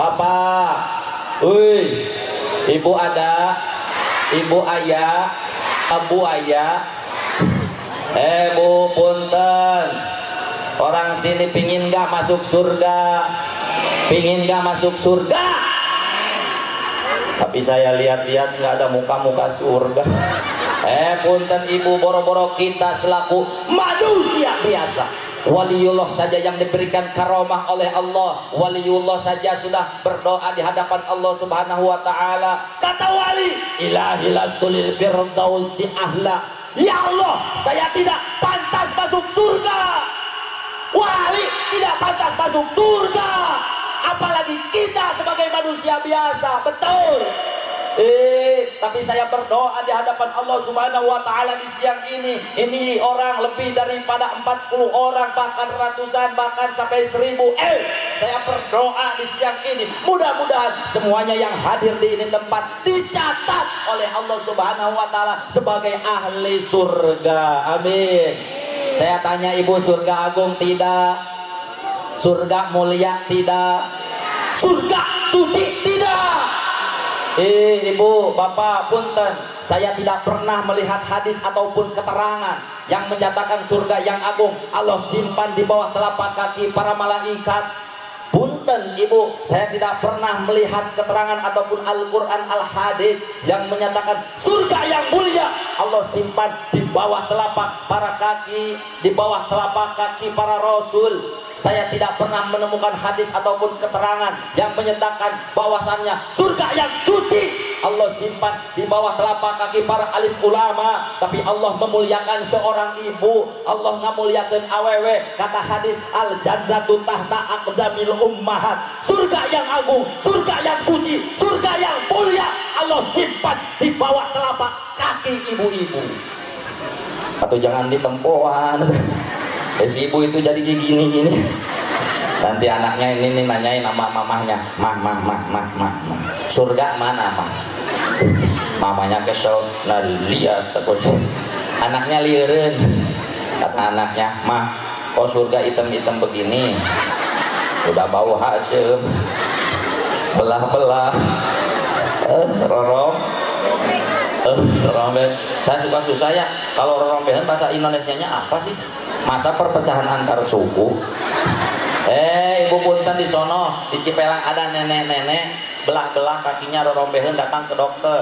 bapak, ibu ada, ibu ayah, abu ayah. Bu punten, orang sini pingin gak masuk surga? Pingin gak masuk surga? Tapi saya lihat-lihat nggak ada muka-muka surga. Punten ibu, boro-boro kita selaku manusia biasa, waliullah saja yang diberikan karomah oleh Allah, waliullah saja sudah berdoa di hadapan Allah Subhanahu wa taala. Kata wali, ilahi lastulil firdausi ahla. Ya Allah, saya tidak pantas masuk surga. Wali tidak pantas masuk surga, apalagi kita sebagai manusia biasa, betul. Tapi saya berdoa di hadapan Allah Subhanahu wa taala di siang ini. Ini orang lebih daripada 40 orang, bahkan ratusan, bahkan sampai 1000. Saya berdoa di siang ini, mudah-mudahan semuanya yang hadir di ini tempat dicatat oleh Allah Subhanahu wa taala sebagai ahli surga. Amin. Saya tanya ibu, surga agung tidak? Surga mulia tidak? Surga suci tidak? Ibu, bapak, punten, saya tidak pernah melihat hadis ataupun keterangan yang menyatakan surga yang agung Allah simpan di bawah telapak kaki para malaikat. Punten ibu, saya tidak pernah melihat keterangan ataupun Al-Quran, Al-Hadis yang menyatakan surga yang mulia Allah simpan di bawah telapak para kaki, di bawah telapak kaki para rasul. Saya tidak pernah menemukan hadis ataupun keterangan yang menyatakan bahwasannya surga yang suci Allah simpan di bawah telapak kaki para alim ulama. Tapi Allah memuliakan seorang ibu, Allah ngamuliakan awewe. Kata hadis, al jannatu tahta aqdamil ummahat. Surga yang agung, surga yang suci, surga yang mulia Allah simpan di bawah telapak kaki ibu-ibu. Atau jangan ditempuhan. Si ibu itu jadi gini-gini. Nanti anaknya ini nanyain sama mamahnya, mah, surga mana mah? Mamanya kesel, nah lihat terus. Anaknya liureun. Kata anaknya, mah, kok surga hitam-hitam begini? Udah bau hasem, belah-belah, rorong. Rorombehan, saya suka susah ya. Kalau rorombehan bahasa Indonesianya apa sih? Masa perpecahan antar suku? Ibu punten di sono di Cipelang ada nenek-nenek belah-belah kakinya rorombehan, datang ke dokter.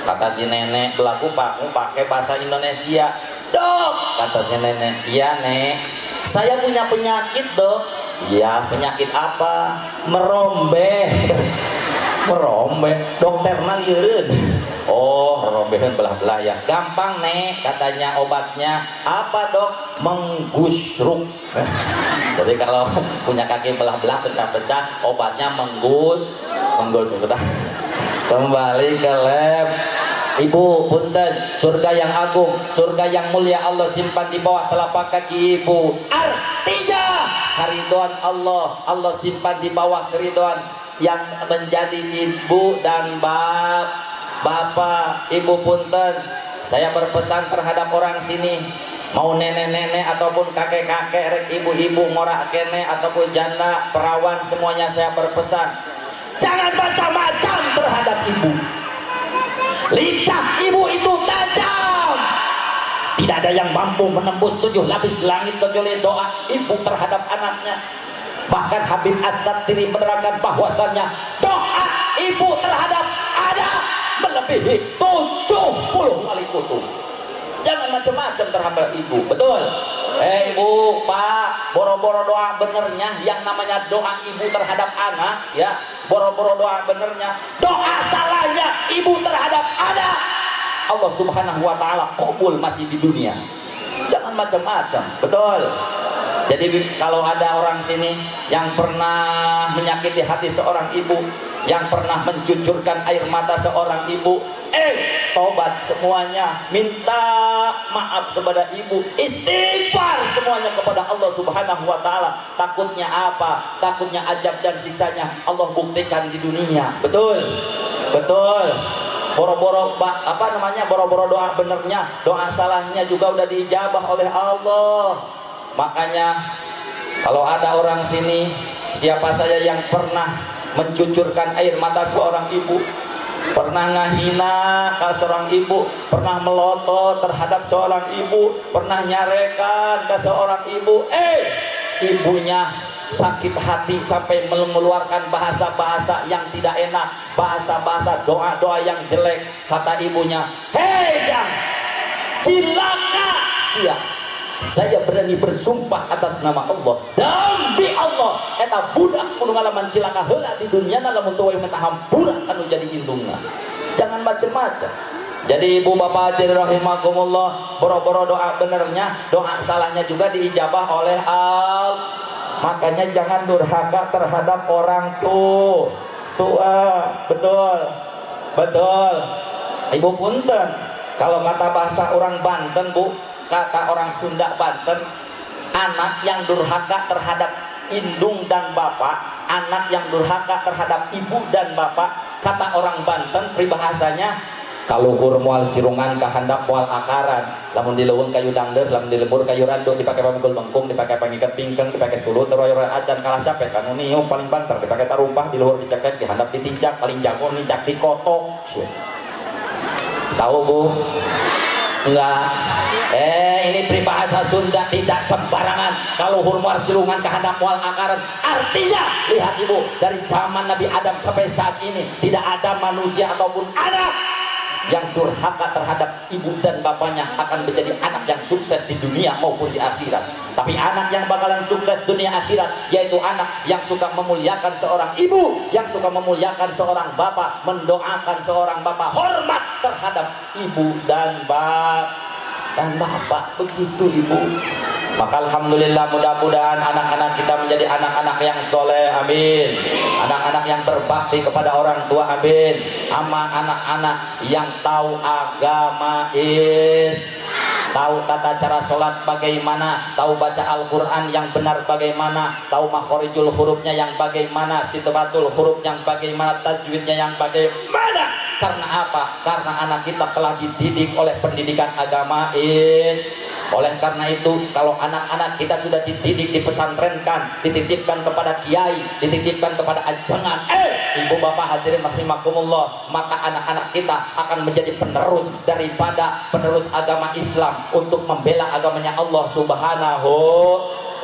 Kata si nenek, belaku pakmu pakai bahasa Indonesia. Dok, kata si nenek, iya nek, saya punya penyakit dok. Iya, penyakit apa? Merombeh. Merombeh, dokter lieureun. Oh, rorombehan belah-belah ya. Gampang nek, katanya obatnya. Apa dok? Menggusruk. Jadi kalau punya kaki belah-belah pecah-pecah, obatnya menggusruk. Sudah. Kembali ke lab. Ibu punten, surga yang agung, surga yang mulia Allah simpan di bawah telapak kaki ibu. Artinya keridhaan Allah, Allah simpan di bawah keridhaan yang menjadi ibu dan bapak. Ibu punten, saya berpesan terhadap orang sini, mau nenek-nenek ataupun kakek-kakek, rek ibu-ibu, ngorak kene ataupun janda, perawan, semuanya saya berpesan, jangan macam-macam terhadap ibu. Lidah ibu itu tajam, tidak ada yang mampu menembus 7 lapis langit kecuali doa ibu terhadap anaknya. Bahkan Habib As-Sattiri menerangkan bahwasannya doa ibu terhadap anak melebihi 70 kali kutu. Jangan macam-macam terhadap ibu, betul? Ibu, pak, boro-boro doa benernya yang namanya doa ibu terhadap anak, ya, boro-boro doa benernya, doa salahnya ibu terhadap anak, Allah Subhanahu wa Ta'ala kabul masih di dunia. Jangan macam-macam, betul? Jadi kalau ada orang sini yang pernah menyakiti hati seorang ibu, yang pernah mencucurkan air mata seorang ibu, tobat semuanya, minta maaf kepada ibu, istighfar semuanya kepada Allah Subhanahu wa Ta'ala. Takutnya apa? Takutnya azab dan siksanya Allah buktikan di dunia. Betul? Betul. Boro-boro boro-boro doa benernya, doa salahnya juga udah diijabah oleh Allah. Makanya kalau ada orang sini, siapa saja yang pernah mencucurkan air mata seorang ibu, pernah ngahina ke seorang ibu, pernah melotot terhadap seorang ibu, pernah nyarekan ke seorang ibu, ibunya sakit hati sampai mengeluarkan bahasa-bahasa yang tidak enak, bahasa-bahasa doa-doa yang jelek. Kata ibunya, hei jang, cilaka sia, saya berani bersumpah atas nama Allah, demi Allah eta budak kudu ngalaman cilaka heula di dunia lamun teu we mentah hampura anu jadi indungna. Jangan macam-macam. Jadi ibu bapak hadirin rahimakumullah, boro-boro doa benernya, doa salahnya juga diijabah oleh Allah. Makanya jangan durhaka terhadap orang tua. Betul. Betul. Ibu punten, kalau kata bahasa orang Banten, Bu, kata orang Sunda Banten, anak yang durhaka terhadap indung dan bapak, anak yang durhaka terhadap ibu dan bapak, kata orang Banten peribahasanya, kaluhur moal sirungan kahandap moal akaran, lamun dileuweung kayu dangder, lamun dilebur kayu randuk, dipake pamikul mengkung, dipake pangikat pingkeng, dipake sulut teroyor acan kalah capek kanu niung paling banter, dipake tarumpah diluhur diceket, dihandap ditincak, paling jago nincak dikotok. Tahu Bu? Enggak. Ini peribahasa Sunda tidak sembarangan. Kalau hurmuar silungan kehandap mual akaran, artinya lihat ibu, dari zaman Nabi Adam sampai saat ini tidak ada manusia ataupun anak yang durhaka terhadap ibu dan bapaknya akan menjadi anak yang sukses di dunia maupun di akhirat. Tapi anak yang bakalan sukses dunia akhirat yaitu anak yang suka memuliakan seorang ibu, yang suka memuliakan seorang bapak, mendoakan seorang bapak, hormat terhadap ibu dan bapak. Begitu ibu. Maka alhamdulillah, mudah-mudahan anak-anak kita menjadi anak-anak yang soleh, amin. Anak-anak yang berbakti kepada orang tua, amin. Ama anak-anak yang tahu agama tahu tata cara sholat bagaimana, tahu baca Al-Quran yang benar bagaimana, tahu makhorijul hurufnya yang bagaimana, sitabatul huruf yang bagaimana, tajwidnya yang bagaimana. Karena apa? Karena anak kita telah dididik oleh pendidikan agama Oleh karena itu, kalau anak-anak kita sudah dididik, dipesantrenkan, dititipkan kepada kiai, dititipkan kepada ajangan, ibu bapak hadirin rahimakumullah, maka anak-anak kita akan menjadi penerus daripada penerus agama Islam untuk membela agamanya Allah Subhanahu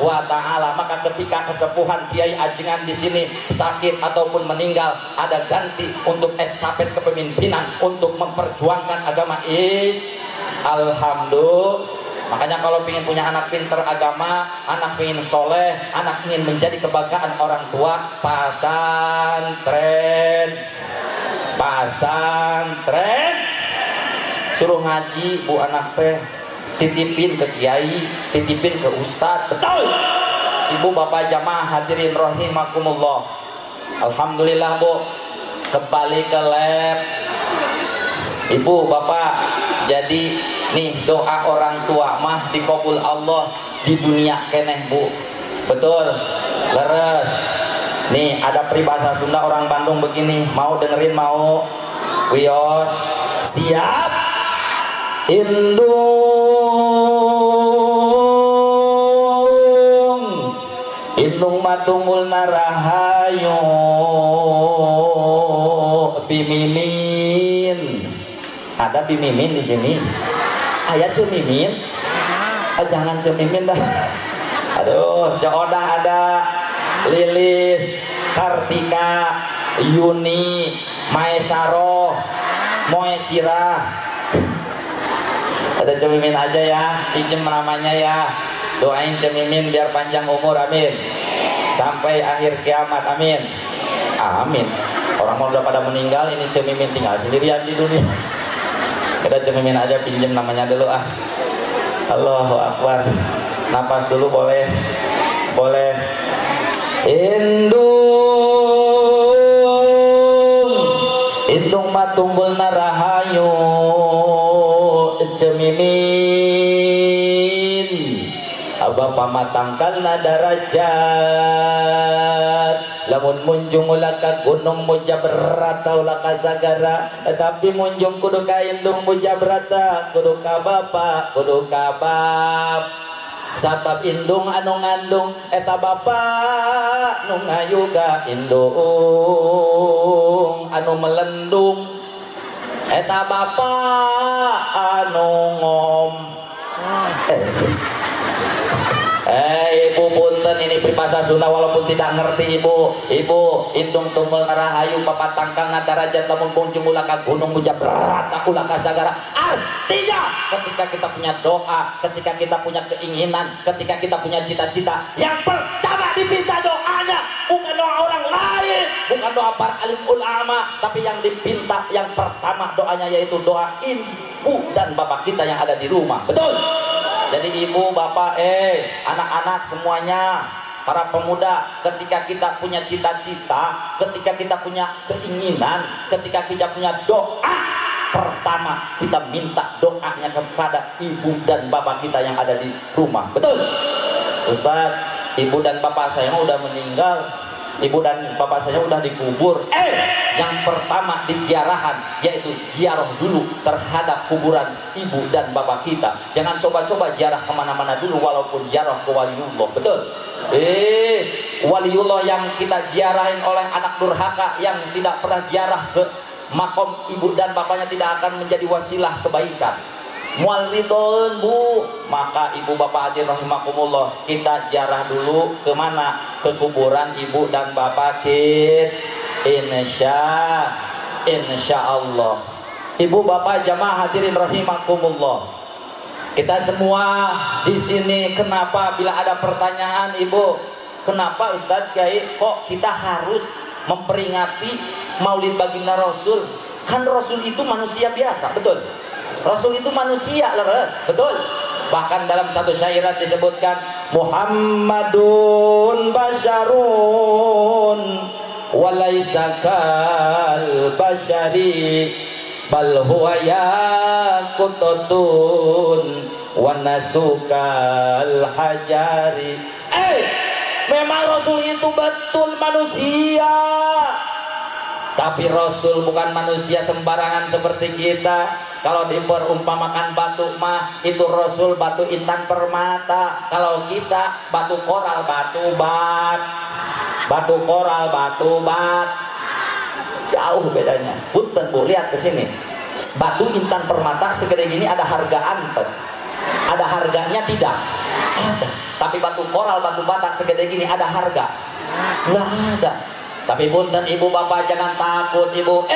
wa Ta'ala. Maka ketika kesepuhan kiai ajangan di sini sakit ataupun meninggal, ada ganti untuk estafet kepemimpinan untuk memperjuangkan agama Alhamdulillah. Makanya kalau ingin punya anak pinter agama, anak ingin soleh, anak ingin menjadi kebanggaan orang tua, pasantren, suruh ngaji bu anak teh, titipin ke kiai, titipin ke ustadz. Betul ibu bapak jamaah hadirin rahimakumullah. Alhamdulillah Bu, kembali ke lab. Ibu bapak, jadi nih doa orang tua mah dikabul Allah di dunia keneh Bu. Betul, leres. Nih ada peribahasa Sunda orang Bandung begini, mau dengerin mau? Wios, siap. Indung matungul narahayu bimimin Ada Bimimin di sini. Ayah Cemimin. Jangan Cemimin dah. Aduh, Coda ada, Lilis, Kartika, Yuni, Maesaro, Moesira. Ada Cemimin aja ya, pinjem namanya ya. Doain Cemimin biar panjang umur, amin. Sampai akhir kiamat, amin. Amin. Orang mau udah pada meninggal, ini Cemimin tinggal sendirian di dunia. Ada Cemimin aja, pinjem namanya dulu ah. Allahu Akbar. Napas dulu boleh. Boleh. Indung matunggul narahayu Cemimin Aba pamatangkal na darajat lamun munjung ulaka gunung mujabrata ulaka sagara tapi munjung kudu ka indung mujabrata kudu ka bapa kudu ka bab sabab indung anu ngandung eta bapa nu ngayuga indung anu melendung eta bapa anu ngom ibu punten ini pribahasa Sunda walaupun tidak ngerti ibu indung tunggul narahayu papat tangkal darajat lamun kunjung ulaka gunung mujabrata ulaka sagara. Artinya ketika kita punya doa, ketika kita punya keinginan, ketika kita punya cita-cita, yang pertama dipinta doanya bukan doa orang lain, bukan doa para alim ulama, tapi yang dipinta yang pertama doanya yaitu doa ibu dan bapak kita yang ada di rumah. Betul. Jadi ibu, bapak, anak-anak semuanya, para pemuda, ketika kita punya cita-cita, ketika kita punya keinginan, ketika kita punya doa, pertama kita minta doanya kepada ibu dan bapak kita yang ada di rumah. Betul. Ustaz, ibu dan bapak saya udah meninggal, ibu dan bapak saya udah dikubur. Yang pertama di ziarahan yaitu ziarah dulu terhadap kuburan ibu dan bapak kita. Jangan coba-coba ziarah kemana-mana dulu walaupun ziarah ke waliullah. Betul. Waliullah yang kita ziarahin oleh anak durhaka yang tidak pernah ziarah ke makom ibu dan bapaknya tidak akan menjadi wasilah kebaikan. Mual ridon bu, maka ibu bapak hadirin rahimakumullah, kita ziarah dulu ke mana? Ke kuburan ibu dan bapak kita. Insya Allah. Ibu bapak jamaah hadirin rahimakumullah, kita semua di sini kenapa bila ada pertanyaan ibu, kenapa Ustadz Kiai kok kita harus memperingati Maulid Baginda Rasul? Kan Rasul itu manusia biasa, betul? Rasul itu manusia leres, betul? Bahkan dalam satu syairan disebutkan Muhammadun basyarun walaisa kal basyari bal huwa yaqutun wa nasukal hajari. Memang Rasul itu betul manusia, tapi Rasul bukan manusia sembarangan seperti kita. Kalau diperumpamakan batu mah itu Rasul batu intan permata. Kalau kita batu koral, batu bat, batu koral, batu bat, jauh bedanya. Punten bu, lihat ke sini. Batu intan permata segede gini ada hargaan, ada harganya tidak? Ada. Tapi batu koral, batu batak segede gini ada harga? Nggak ada. Tapi punten ibu bapak jangan takut ibu.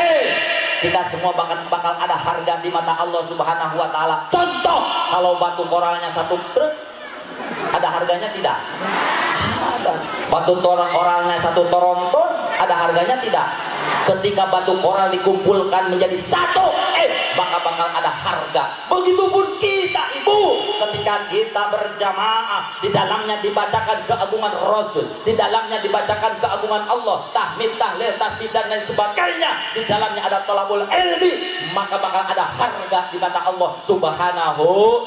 Kita semua bakal ada harga di mata Allah Subhanahu wa taala. Contoh, kalau batu koralnya 1 truk, ada harganya tidak? Ada. Batu koralnya 1 toronton, ada harganya tidak? Ketika batu koral dikumpulkan menjadi 1, maka bakal ada harga. Begitupun kita ibu, ketika kita berjamaah, di dalamnya dibacakan keagungan Rasul, di dalamnya dibacakan keagungan Allah, tahmid, tahlil, tasbih dan lain sebagainya, di dalamnya ada thalabul ilmi, maka bakal ada harga di mata Allah Subhanahu.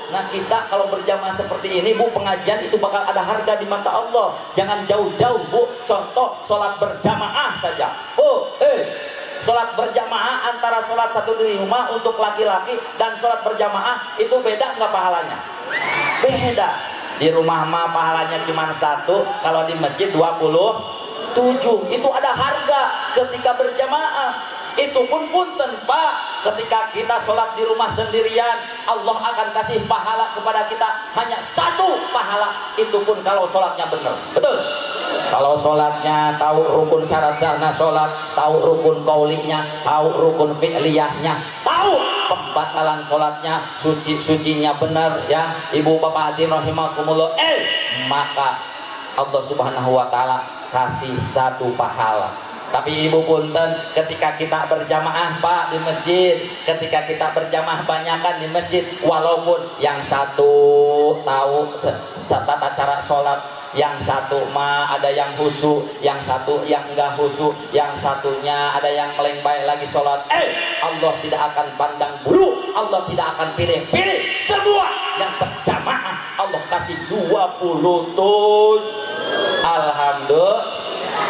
Nah kita kalau berjamaah seperti ini bu, pengajian itu bakal ada harga di mata Allah. Jangan jauh-jauh bu, contoh sholat berjamaah saja. Sholat berjamaah antara sholat satu di rumah untuk laki-laki dan sholat berjamaah itu beda nggak pahalanya? Beda. Di rumah mah pahalanya cuma 1, kalau di masjid 27. Itu ada harga ketika berjamaah. Itu pun punten Pak, ketika kita sholat di rumah sendirian, Allah akan kasih pahala kepada kita hanya satu pahala, itu pun kalau sholatnya benar. Betul? Kalau sholatnya tahu rukun syarat-syaratnya sholat, tahu rukun kaulinya, tahu rukun fi'liyahnya, tahu pembatalan sholatnya, sucinya benar ya ibu bapak hadirin rahimakumullah, maka Allah subhanahu wa ta'ala kasih satu pahala. Tapi ibu punten, ketika kita berjamaah Pak di masjid, ketika kita berjamaah banyakan di masjid, walaupun yang satu tahu tata cara sholat, yang satu mah ada yang khusyuk, yang satu yang enggak khusyuk, yang satunya ada yang melengbai lagi sholat, Allah tidak akan pandang bulu, Allah tidak akan pilih-pilih, semua yang berjamaah Allah kasih 27. Alhamdulillah.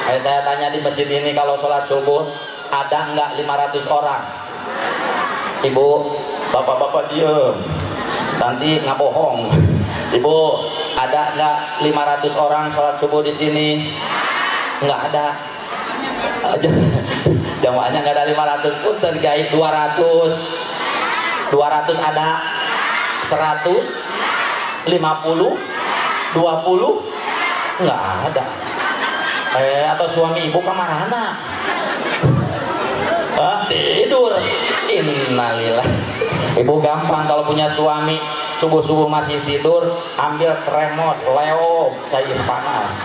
Saya tanya di masjid ini, kalau sholat subuh ada enggak 500 orang? Ibu, bapak-bapak diem, nanti nggak bohong. Ibu, ada enggak 500 orang sholat subuh di sini? Enggak ada. Jamaahnya enggak ada 500 pun terkait 200 ada, 100, 50, 20 enggak ada. Atau suami ibu kamarana tidur. Innalillah. Ibu gampang kalau punya suami subuh-subuh masih tidur, ambil termos Leo cair panas.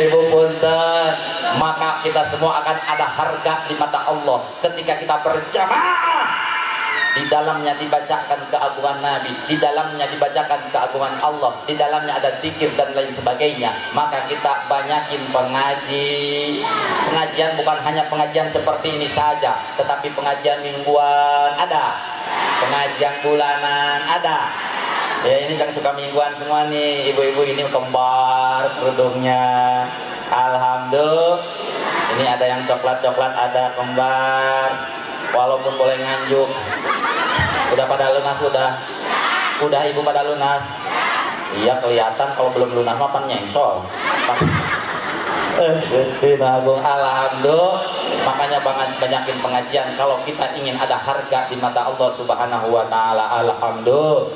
Ibu punten, maka kita semua akan ada harga di mata Allah ketika kita berjamaah. Di dalamnya dibacakan keagungan Nabi, di dalamnya dibacakan keagungan Allah, di dalamnya ada zikir dan lain sebagainya. Maka kita banyakin pengajian, bukan hanya pengajian seperti ini saja, tetapi pengajian mingguan ada, pengajian bulanan ada. Ya, ini yang suka mingguan semua nih, ibu-ibu ini kembar kerudungnya. Alhamdulillah. Ini ada yang coklat-coklat, ada kembar. Walaupun boleh nganjuk. Udah pada lunas, udah ibu pada lunas. Iya kelihatan, kalau belum lunas mah pan nyengsol. Alhamdulillah. Makanya banyakin pengajian kalau kita ingin ada harga di mata Allah subhanahu wa ta'ala. Alhamdulillah.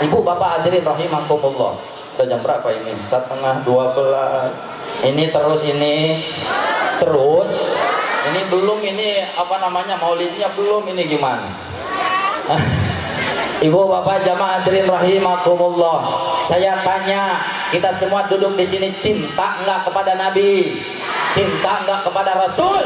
Ibu bapak hadirin rahimakumullah, udah jam berapa ini? 11:30. Ini terus ini belum, ini apa namanya, maulidnya belum, ini gimana? Ibu bapak jamaah hadirin rahimakumullah, saya tanya, kita semua duduk di sini cinta enggak kepada Nabi? Cinta enggak kepada Rasul?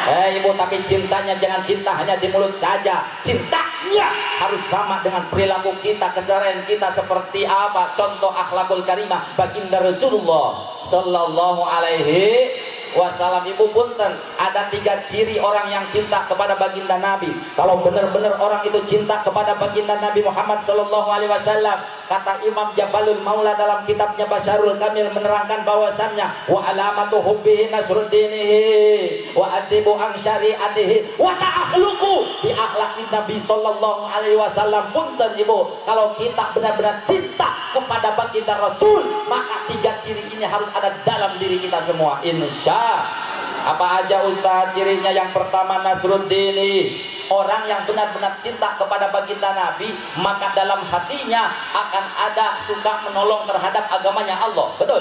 Ibu, tapi cintanya jangan cinta hanya di mulut saja, cintanya harus sama dengan perilaku kita, keseharian kita seperti apa? Contoh akhlakul karimah baginda Rasulullah sallallahu alaihi wasallam. Ibu punten, ada 3 ciri orang yang cinta kepada baginda Nabi. Kalau benar-benar orang itu cinta kepada baginda Nabi Muhammad sallallahu alaihi wasallam, kata Imam Jabalul Maula dalam kitabnya Basyarul Kamil menerangkan bahwasannya wa alamatu hubbihi nasruddinihi wa adibu an syariatihi wa ta'akhluqu bi akhlaqin Nabi sallallahu alaihi wasallam. Punten ibu, kalau kita benar-benar cinta kepada baginda Rasul, maka 3 ciri ini harus ada dalam diri kita semua, insya. Apa aja Ustaz cirinya? Yang pertama nasruddini, orang yang benar-benar cinta kepada baginda Nabi, maka dalam hatinya akan ada suka menolong terhadap agamanya Allah. Betul?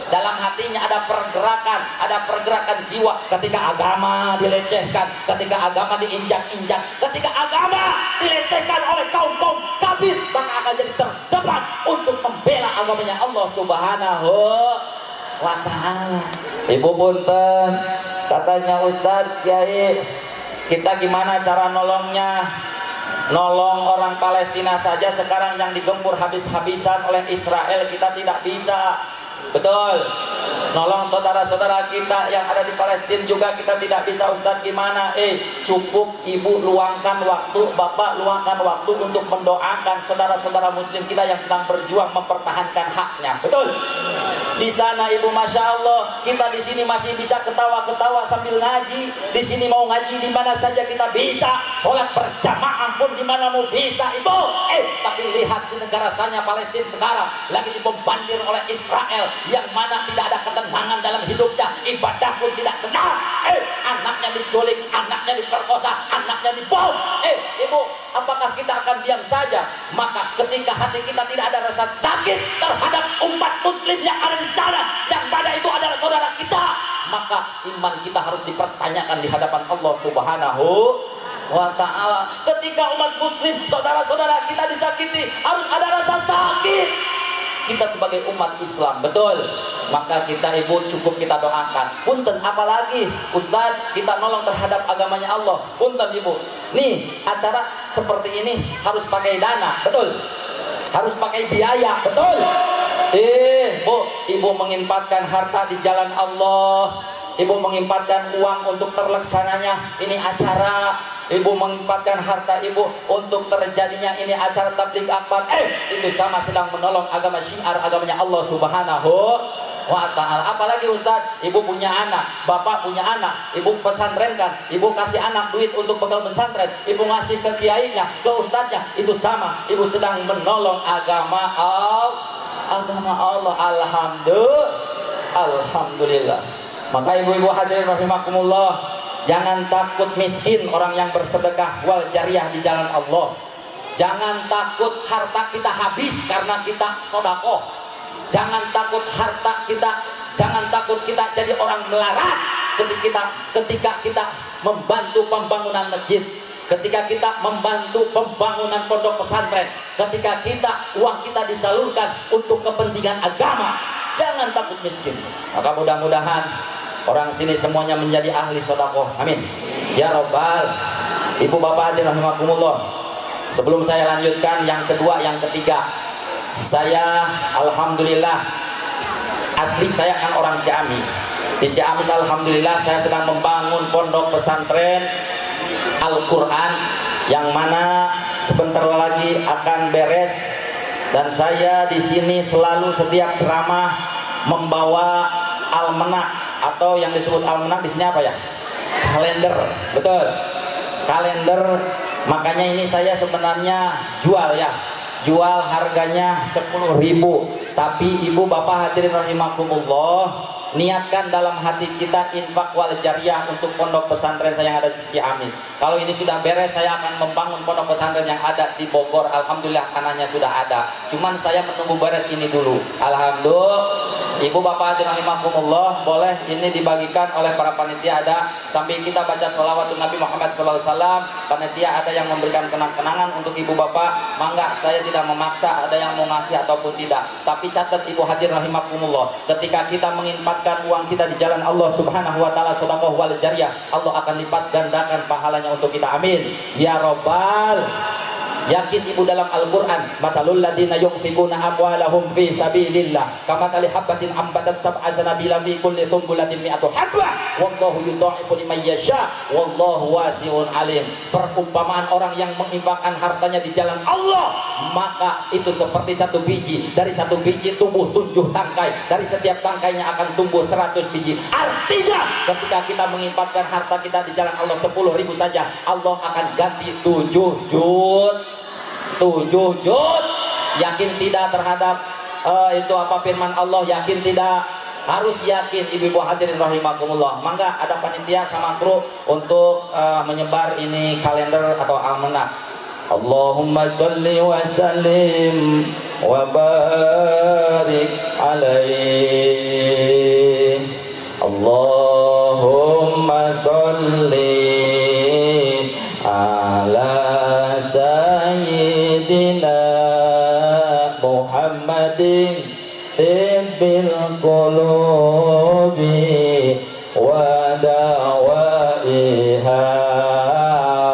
Dalam hatinya ada pergerakan jiwa ketika agama dilecehkan, ketika agama diinjak-injak, ketika agama dilecehkan oleh kaum-kaum kafir, maka akan jadi terdepan untuk membela agamanya Allah subhanahu wa ta'ala. Ibu punten, katanya Ustadz Kiai, kita gimana cara nolongnya? Nolong orang Palestina saja sekarang yang digempur habis-habisan oleh Israel, kita tidak bisa. Betul. Nolong saudara-saudara kita yang ada di Palestina juga kita tidak bisa. Ustadz gimana? Cukup ibu luangkan waktu, bapak luangkan waktu untuk mendoakan saudara-saudara muslim kita yang sedang berjuang mempertahankan haknya. Betul. Di sana ibu, masya Allah, kita di sini masih bisa ketawa-ketawa sambil ngaji. Di sini mau ngaji di mana saja kita bisa. Sholat berjamaah pun di mana mau bisa ibu. Tapi lihat di negara saya Palestina sekarang lagi dibombardir oleh Israel, yang mana tidak ada ketenangan dalam hidupnya, ibadah pun tidak tenang. Anaknya diculik, anaknya diperkosa, anaknya dibom. Ibu, apakah kita akan diam saja? Maka ketika hati kita tidak ada rasa sakit terhadap umat muslim yang ada di sana, yang pada itu adalah saudara kita, maka iman kita harus dipertanyakan di hadapan Allah Subhanahu wa ta'ala. Ketika umat muslim, saudara-saudara kita disakiti, harus ada rasa sakit. Kita sebagai umat Islam, betul, maka kita ibu cukup kita doakan. Punten, apalagi Ustadz kita nolong terhadap agamanya Allah. Punten ibu, nih acara seperti ini harus pakai dana, betul, harus pakai biaya, betul. Bu, ibu menginfatkan harta di jalan Allah, ibu menginfatkan uang untuk terlaksananya ini acara, ibu menginfatkan harta ibu untuk terjadinya ini acara tabligh akbar, itu sama sedang menolong agama syiar, agamanya Allah Subhanahu wa ta'ala. Apalagi Ustadz, ibu punya anak, bapak punya anak, ibu pesantrenkan, ibu kasih anak duit untuk bekal pesantren, ibu ngasih ke kiainya, ke ustadznya, itu sama, ibu sedang menolong agama Allah. Alhamdulillah. Maka ibu-ibu hadirin rahimakumullah, jangan takut miskin orang yang bersedekah wal jariyah di jalan Allah. Jangan takut harta kita habis karena kita sodakoh. Jangan takut harta kita, jangan takut kita jadi orang melarat ketika kita membantu pembangunan masjid, ketika kita membantu pembangunan pondok pesantren, ketika uang kita disalurkan untuk kepentingan agama. Jangan takut miskin. Maka mudah-mudahan orang sini semuanya menjadi ahli sedekah. Amin. Ya Rabbal. Ibu bapak hadirin rahimakumullah. Sebelum saya lanjutkan yang kedua, yang ketiga, saya alhamdulillah asli saya kan orang Ciamis. Di Ciamis alhamdulillah saya sedang membangun pondok pesantren Al-Qur'an yang mana sebentar lagi akan beres, dan saya di sini selalu setiap ceramah membawa almanak, atau yang disebut almanak di sini apa ya? Kalender, betul. Kalender. Makanya ini saya sebenarnya jual harganya 10.000. Tapi ibu bapak hadirin rahimakumullah, niatkan dalam hati kita infak wal jariyah untuk pondok pesantren saya yang ada di Ciamis. Kalau ini sudah beres, saya akan membangun pondok pesantren yang ada di Bogor. Alhamdulillah tanahnya sudah ada. Cuman saya menunggu beres ini dulu. Alhamdulillah. Ibu bapak hadirin rahimakumullah, boleh ini dibagikan oleh para panitia, ada sambil kita baca sholawatun Nabi Muhammad SAW. Panitia ada yang memberikan kenang-kenangan untuk ibu bapak. Mangga, saya tidak memaksa ada yang mau ngasih ataupun tidak. Tapi catat ibu hadirin rahimakumullah, ketika kita menginfatkan uang kita di jalan Allah Subhanahu wa ta'ala, sedekah wal jariyah, Allah akan lipat gandakan pahalanya untuk kita. Amin ya Rabbal. Yakin ibu dalam Al-Quran, matalul ladina yunfikuna amwalahum fi sabilillah kamatali habbatin ambatat sab'a sanabila fi kulli tumbulatin mi'atu habba wallahu yudha'ifu liman yasha wallahu wasi'un alim. Perumpamaan orang yang menginfakkan hartanya di jalan Allah, maka itu seperti satu biji. Dari satu biji tumbuh 7 tangkai, dari setiap tangkainya akan tumbuh 100 biji. Artinya ketika kita menginfakkan harta kita di jalan Allah 10.000 saja, Allah akan ganti 7 juz. Yakin tidak terhadap itu apa firman Allah? Yakin tidak? Harus yakin ibu-ibu hadirin rahimakumullah. Mangga ada panitia sama kru untuk menyebar ini kalender atau almanak. Allahumma sholli wa sallim wa barik alaihi. Allahumma sholli ala Sayyidina Muhammadin tibbil qulubi wa dawaiha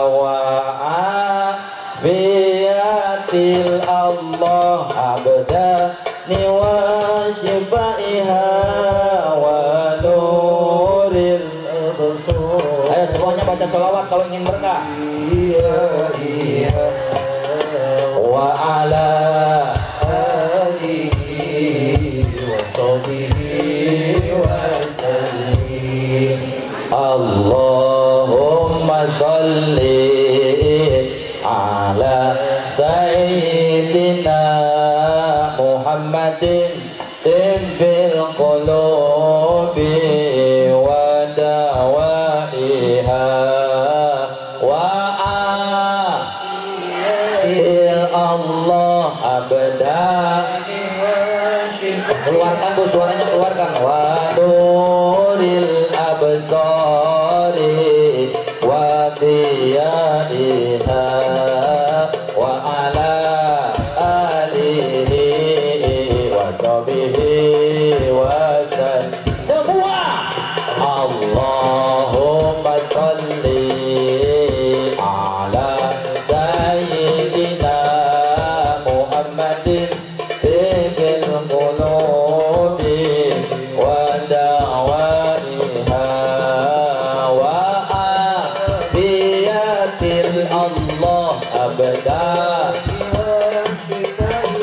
wa afiyatil Allah abdani wa shifaiha wa nuril absar. Ayo semuanya baca sholawat kalau ingin berkah. Wa ala alihi wa sahbihi wa sallim. Allahumma sholli ala sayyidina Muhammadin tibbil qulub abda. Keluarkan Bu, suaranya keluarkan. Wa nuril absari wa diyaiha wa ala alihi wa sahbihi wa sallam. Semua Allahumma salli ala sayyidina Muhammadin bil qulubi wa da'waiha wa afiyatil Allah abda.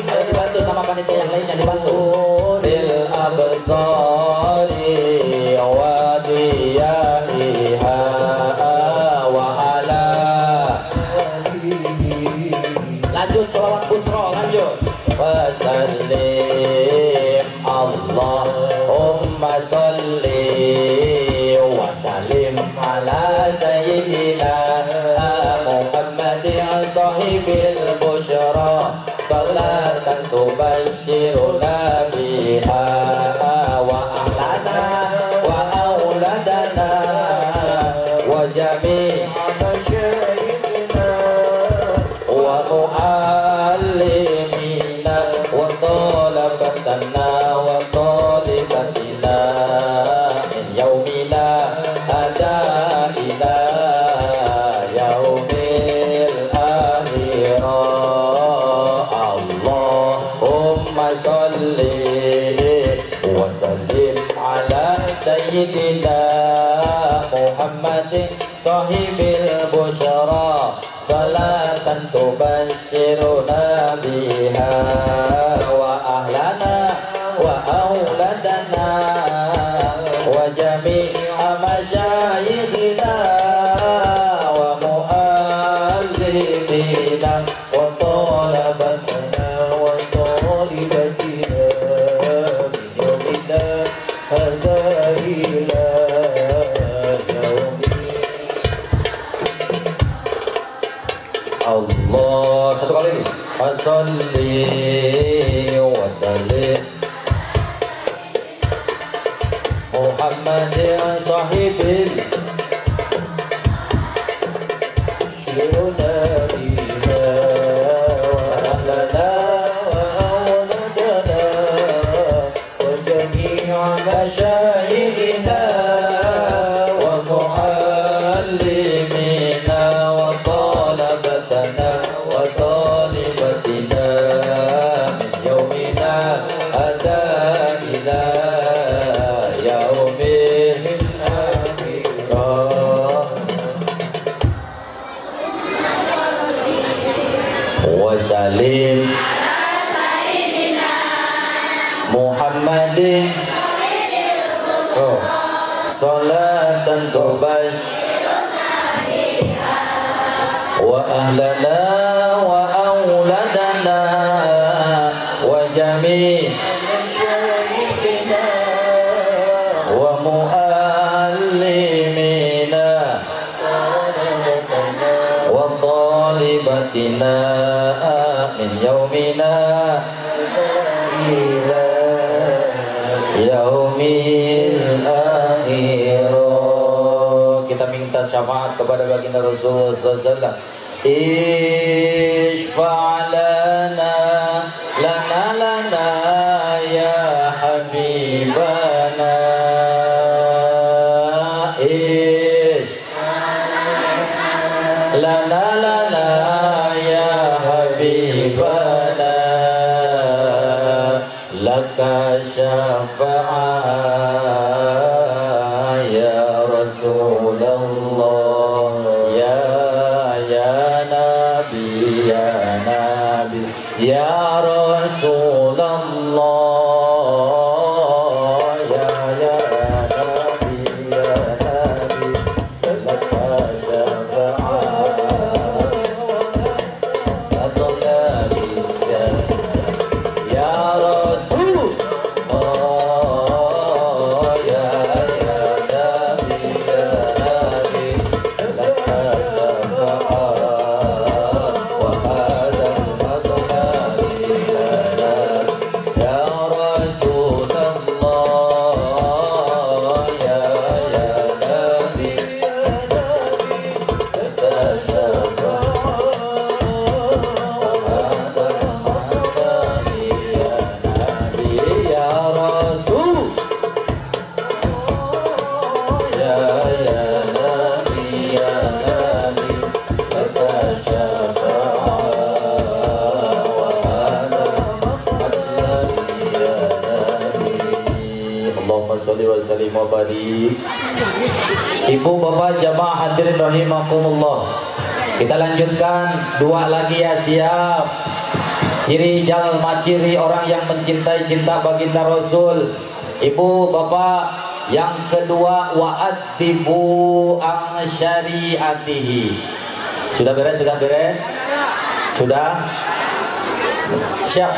Ayo dibantu sama panitia yang lainnya, dibantu. Bil absari wa diyaiha wa ala. Lanjut sholawat busro, lanjut. Wasallim Allahumma salli wa sallim ala sayyidina Muhammadin sahibil busyra salatan tubashiruna biha wa ahlana wa auladana wa jami' masyayikhina wa muallimina wa talabatana wa talibatina min yaumina ada ila yaumil akhirah. Allahumma salli wa sallim ala sayyidina Muhammadin sahibil busyara salatan tubashiruna biha wa ahlana wa auladana wa jami'a masyayikhina wa muallimina wa talabatana wa talibatina min yawmina hadha ila Allah. Satu kali ini. Wasalli wa sallim Muhammadin sahibil syuruna biha wa ahlana wa auladana wa jami'a masyayikhina wa muallimina wa talabatana wa talibatina min yaumina ada ila yaumil akhirah. Wa salim Muhammadin salatan tubash wa ahlana wa auladana wa jami' masyayikhina wa muallimina wa talibatina min yaumina ila yaumil akhir. Kita minta syafaat kepada baginda Rasulullah SAW. Ishfa'lana lana lana ya habibana. Lana lana ya habibana. Laka syafa'a ya Rasulullah ya Nabi ya Rasulullah ya Nabi laka syafa'a ya Rasul sallim wa barik. Ibu bapak jamaah hadirin rahimakumullah, kita lanjutkan dua lagi ya, siap. Ciri jalma ciri orang yang mencintai cinta baginda Rasul. Ibu bapak, yang kedua wa'addibu ang syariatihi. Sudah beres, sudah beres, sudah siap.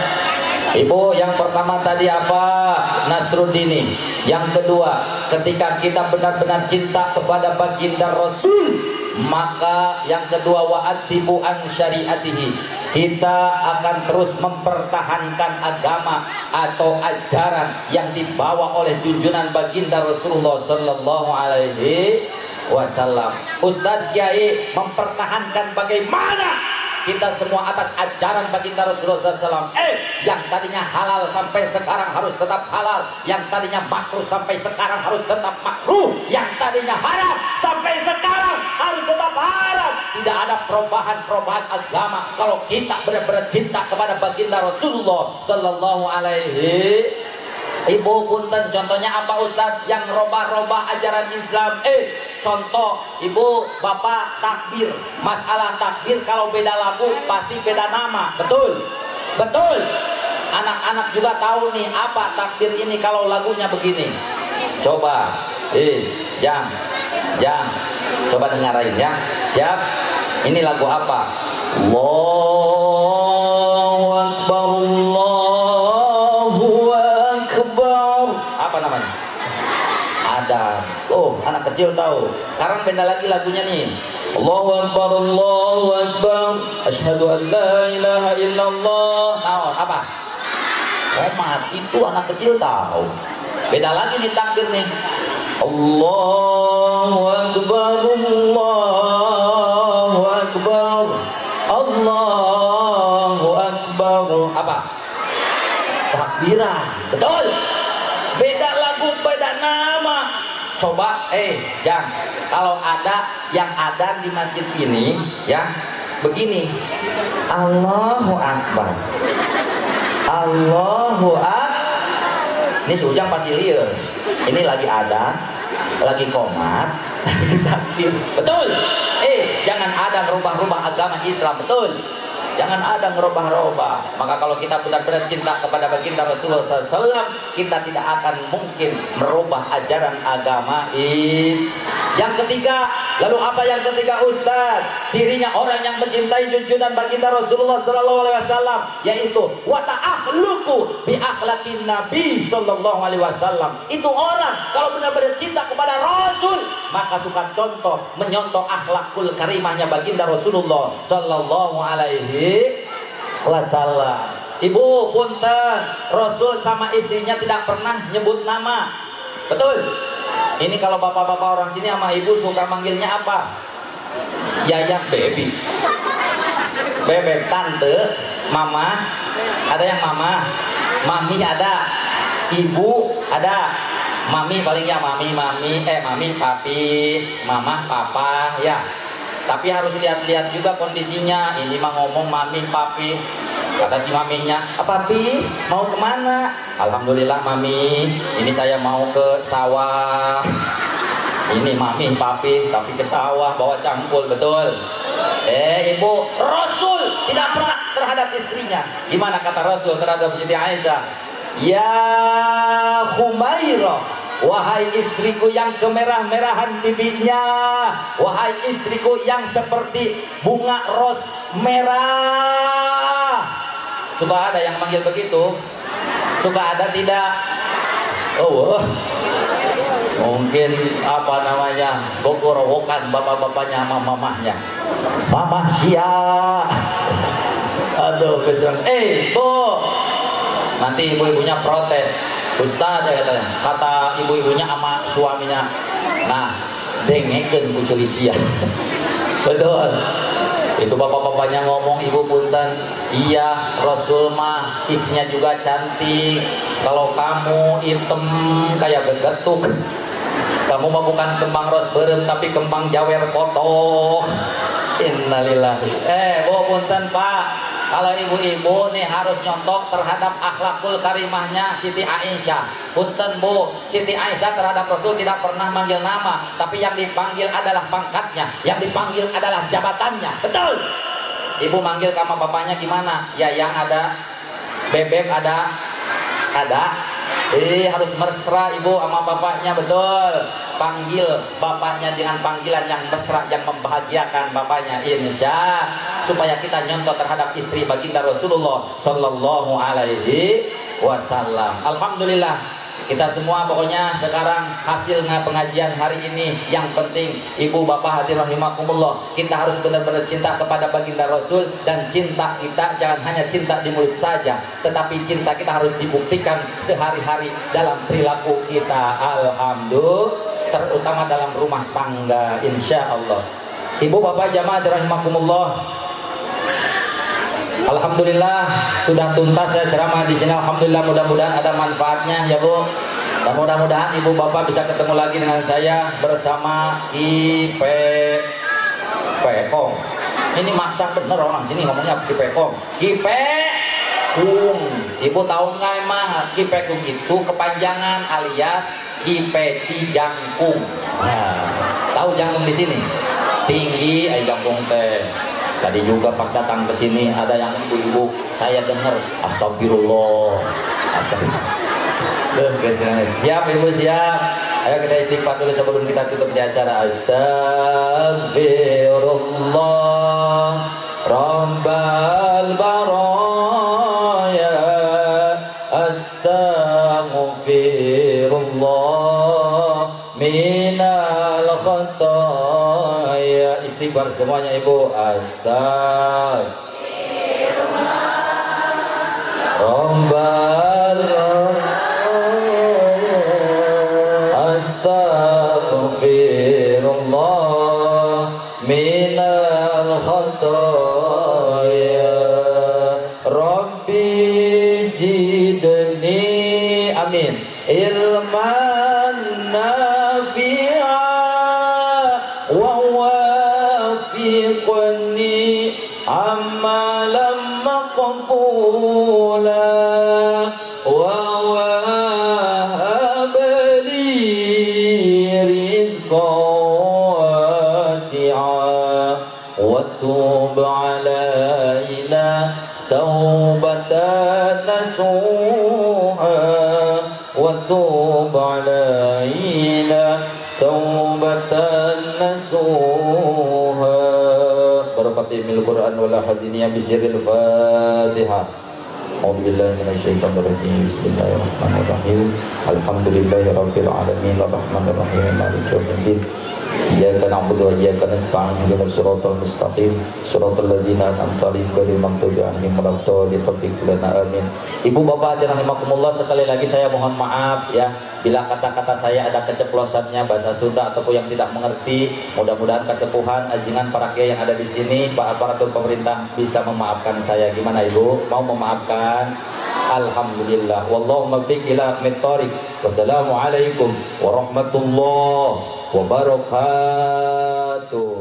Ibu, yang pertama tadi apa? Nasruddini. Yang kedua, ketika kita benar-benar cinta kepada baginda Rasul, maka yang kedua wa'addibu an syariatihi, kita akan terus mempertahankan agama atau ajaran yang dibawa oleh junjungan baginda Rasulullah sallallahu alaihi wasallam. Ustadz Kiai mempertahankan bagaimana kita semua atas ajaran baginda Rasulullah SAW. Yang tadinya halal sampai sekarang harus tetap halal, yang tadinya makruh sampai sekarang harus tetap makruh, yang tadinya haram sampai sekarang harus tetap haram. Tidak ada perubahan agama kalau kita benar-benar cinta kepada baginda Rasulullah Sallallahu Alaihi. Ibu punten, contohnya apa Ustadz yang robah-robah ajaran Islam? Contoh, ibu bapak takbir, masalah takbir kalau beda lagu pasti beda nama, betul? Betul. Anak-anak juga tahu nih apa takbir ini kalau lagunya begini. Coba, Jang, coba dengarin ya, siap? Ini lagu apa? Allahu Akbar, Allahu Akbar. Apa namanya? Ada. Oh, anak kecil tahu. Sekarang beda lagi lagunya nih. Allahu Akbar, Allahu Akbar, asyhadu an la ilaha illallah. Naon apa? Komat. Itu anak kecil tahu. Beda lagi nih takbir nih. Allahu Akbar, Allahu Akbar, Allahu Akbar. Apa? Takbirah. Betul. Beda lagu, beda nama. Coba, Jang, kalau ada yang ada di masjid ini, ya, begini. Allahu Akbar, Allahu Akbar. Ini si Ujang pasti liar. Ini lagi ada, lagi komat, lagi takbir. Betul. Jangan ada ngerubah-rubah agama Islam, betul. Jangan ada ngerubah-rubah. Maka kalau kita benar-benar cinta kepada baginda Rasulullah SAW, kita tidak akan mungkin merubah ajaran agama Yang ketiga, lalu apa yang ketiga Ustaz? Cirinya orang yang mencintai junjungan baginda Rasulullah SAW, yaitu wa ta'akhluqu bi akhlaqin Nabi sallallahu alaihi wasallam. Itu orang kalau benar-benar cinta kepada Rasul, maka suka menyontoh akhlakul karimahnya baginda Rasulullah sallallahu alaihi wasallam. Ibu punten, Rasul sama istrinya tidak pernah nyebut nama. Betul? Ini kalau bapak-bapak orang sini sama ibu suka manggilnya apa? Yayang, baby, bebek, tante, mama. Ada yang mama, mami ada, ibu ada, mami palingnya mami, papi, mama, papa, ya. Tapi harus lihat-lihat juga kondisinya. Ini mah ngomong mami, papi. Kata si maminya, papi mau kemana? Alhamdulillah mami, ini saya mau ke sawah. Ini mami, papi, tapi ke sawah bawa cangkul, betul? Ibu, Rasul tidak pernah terhadap istrinya. Gimana kata Rasul terhadap Siti Aisyah? Ya Humairah, wahai istriku yang kemerah-merahan bibirnya, wahai istriku yang seperti bunga ros merah. Suka ada yang manggil begitu? Suka ada tidak? Oh, mungkin apa namanya, gogorowokan bapak-bapaknya sama mamahnya. Mama sia. Aduh, kesan. Bu, nanti ibu-ibunya protes. Ustaz ya katanya, kata ibu-ibunya sama suaminya, nah dengekeun ku sia. Betul. Itu bapak-bapaknya ngomong, ibu punten, iya Rasul mah istrinya juga cantik. Kalau kamu hitam kayak gegetuk, kamu mah bukan kembang ros berem tapi kembang jawer kotoh. Innalillahi. Bu punten Pak, Kalau ibu-ibu nih harus nyontok terhadap akhlakul karimahnya Siti Aisyah. Punten Bu, Siti Aisyah terhadap Rasul tidak pernah manggil nama, tapi yang dipanggil adalah pangkatnya, yang dipanggil adalah jabatannya. Betul? Ibu manggil sama bapaknya gimana? Ya yang ada bebek ada. Harus mesra ibu sama bapaknya, betul. Panggil bapaknya dengan panggilan yang mesra, yang membahagiakan bapaknya, insya, supaya kita nyontoh terhadap istri baginda Rasulullah Sallallahu Alaihi Wasallam. Alhamdulillah, kita semua pokoknya sekarang hasilnya pengajian hari ini yang penting ibu bapak hadirin rahimakumullah, kita harus benar-benar cinta kepada baginda Rasul, dan cinta kita jangan hanya cinta di mulut saja, tetapi cinta kita harus dibuktikan sehari-hari dalam perilaku kita. Alhamdulillah, terutama dalam rumah tangga, insya Allah. Ibu bapak jamaah rahimakumullah, alhamdulillah sudah tuntas ya ceramah di sini. Alhamdulillah, mudah-mudahan ada manfaatnya ya Bu. Dan mudah-mudahan ibu bapak bisa ketemu lagi dengan saya bersama Kipekong. Ini maksa bener orang sini ngomongnya Kipekong. Kipekung. Ibu tahu nggak emang Kipekung itu kepanjangan alias Kipeci Jangkung. Nah, tahu jangkung di sini? Tinggi, jangkung teh. Tadi juga pas datang ke sini ada yang ibu-ibu, saya dengar astagfirullah. Astagfirullah. Siap ibu, siap. Ayo kita istighfar dulu sebelum kita tutup di acara. Astagfirullah Rabbal baraya, astaghfirullah minal khataya. Istighfar semuanya ibu. Astaghfirullah Rabbal astaghfirullah minal khataya. Rabbi jidni, amin, ilman nafi'a wa wafiqni amalan maqbula wa wahabli rizqan wasi'a wa tub alaina taubatan nasuha wa tub alaina taubatan nasuha. Barakatihil Quran wal hadiniyah bisiril Fatihah. A'udzubillahi minasyaitonir rajim. Bismillahirrahmanirrahim. Alhamdulillahirabbil alamin arrahmanir rahim maliki yaumiddin. Iyyaka na'budu wa iyyaka nasta'in ihdinas siratal mustaqim siratal ladzina an'amta 'alaihim ghairil maghdubi 'alaihim waladdallin. Amin. Ibu bapak hadirin rahimakumullah, sekali lagi saya mohon maaf ya bila kata-kata saya ada keceplosannya bahasa Sunda ataupun yang tidak mengerti. Mudah-mudahan kesepuhan ajingan para kiai yang ada di sini, para aparatur pemerintah bisa memaafkan saya. Gimana ibu? Mau memaafkan? Alhamdulillah. Wallahu muwaffiq ila aqwamit thoriq. Wassalamualaikum warahmatullahi wabarakatuh.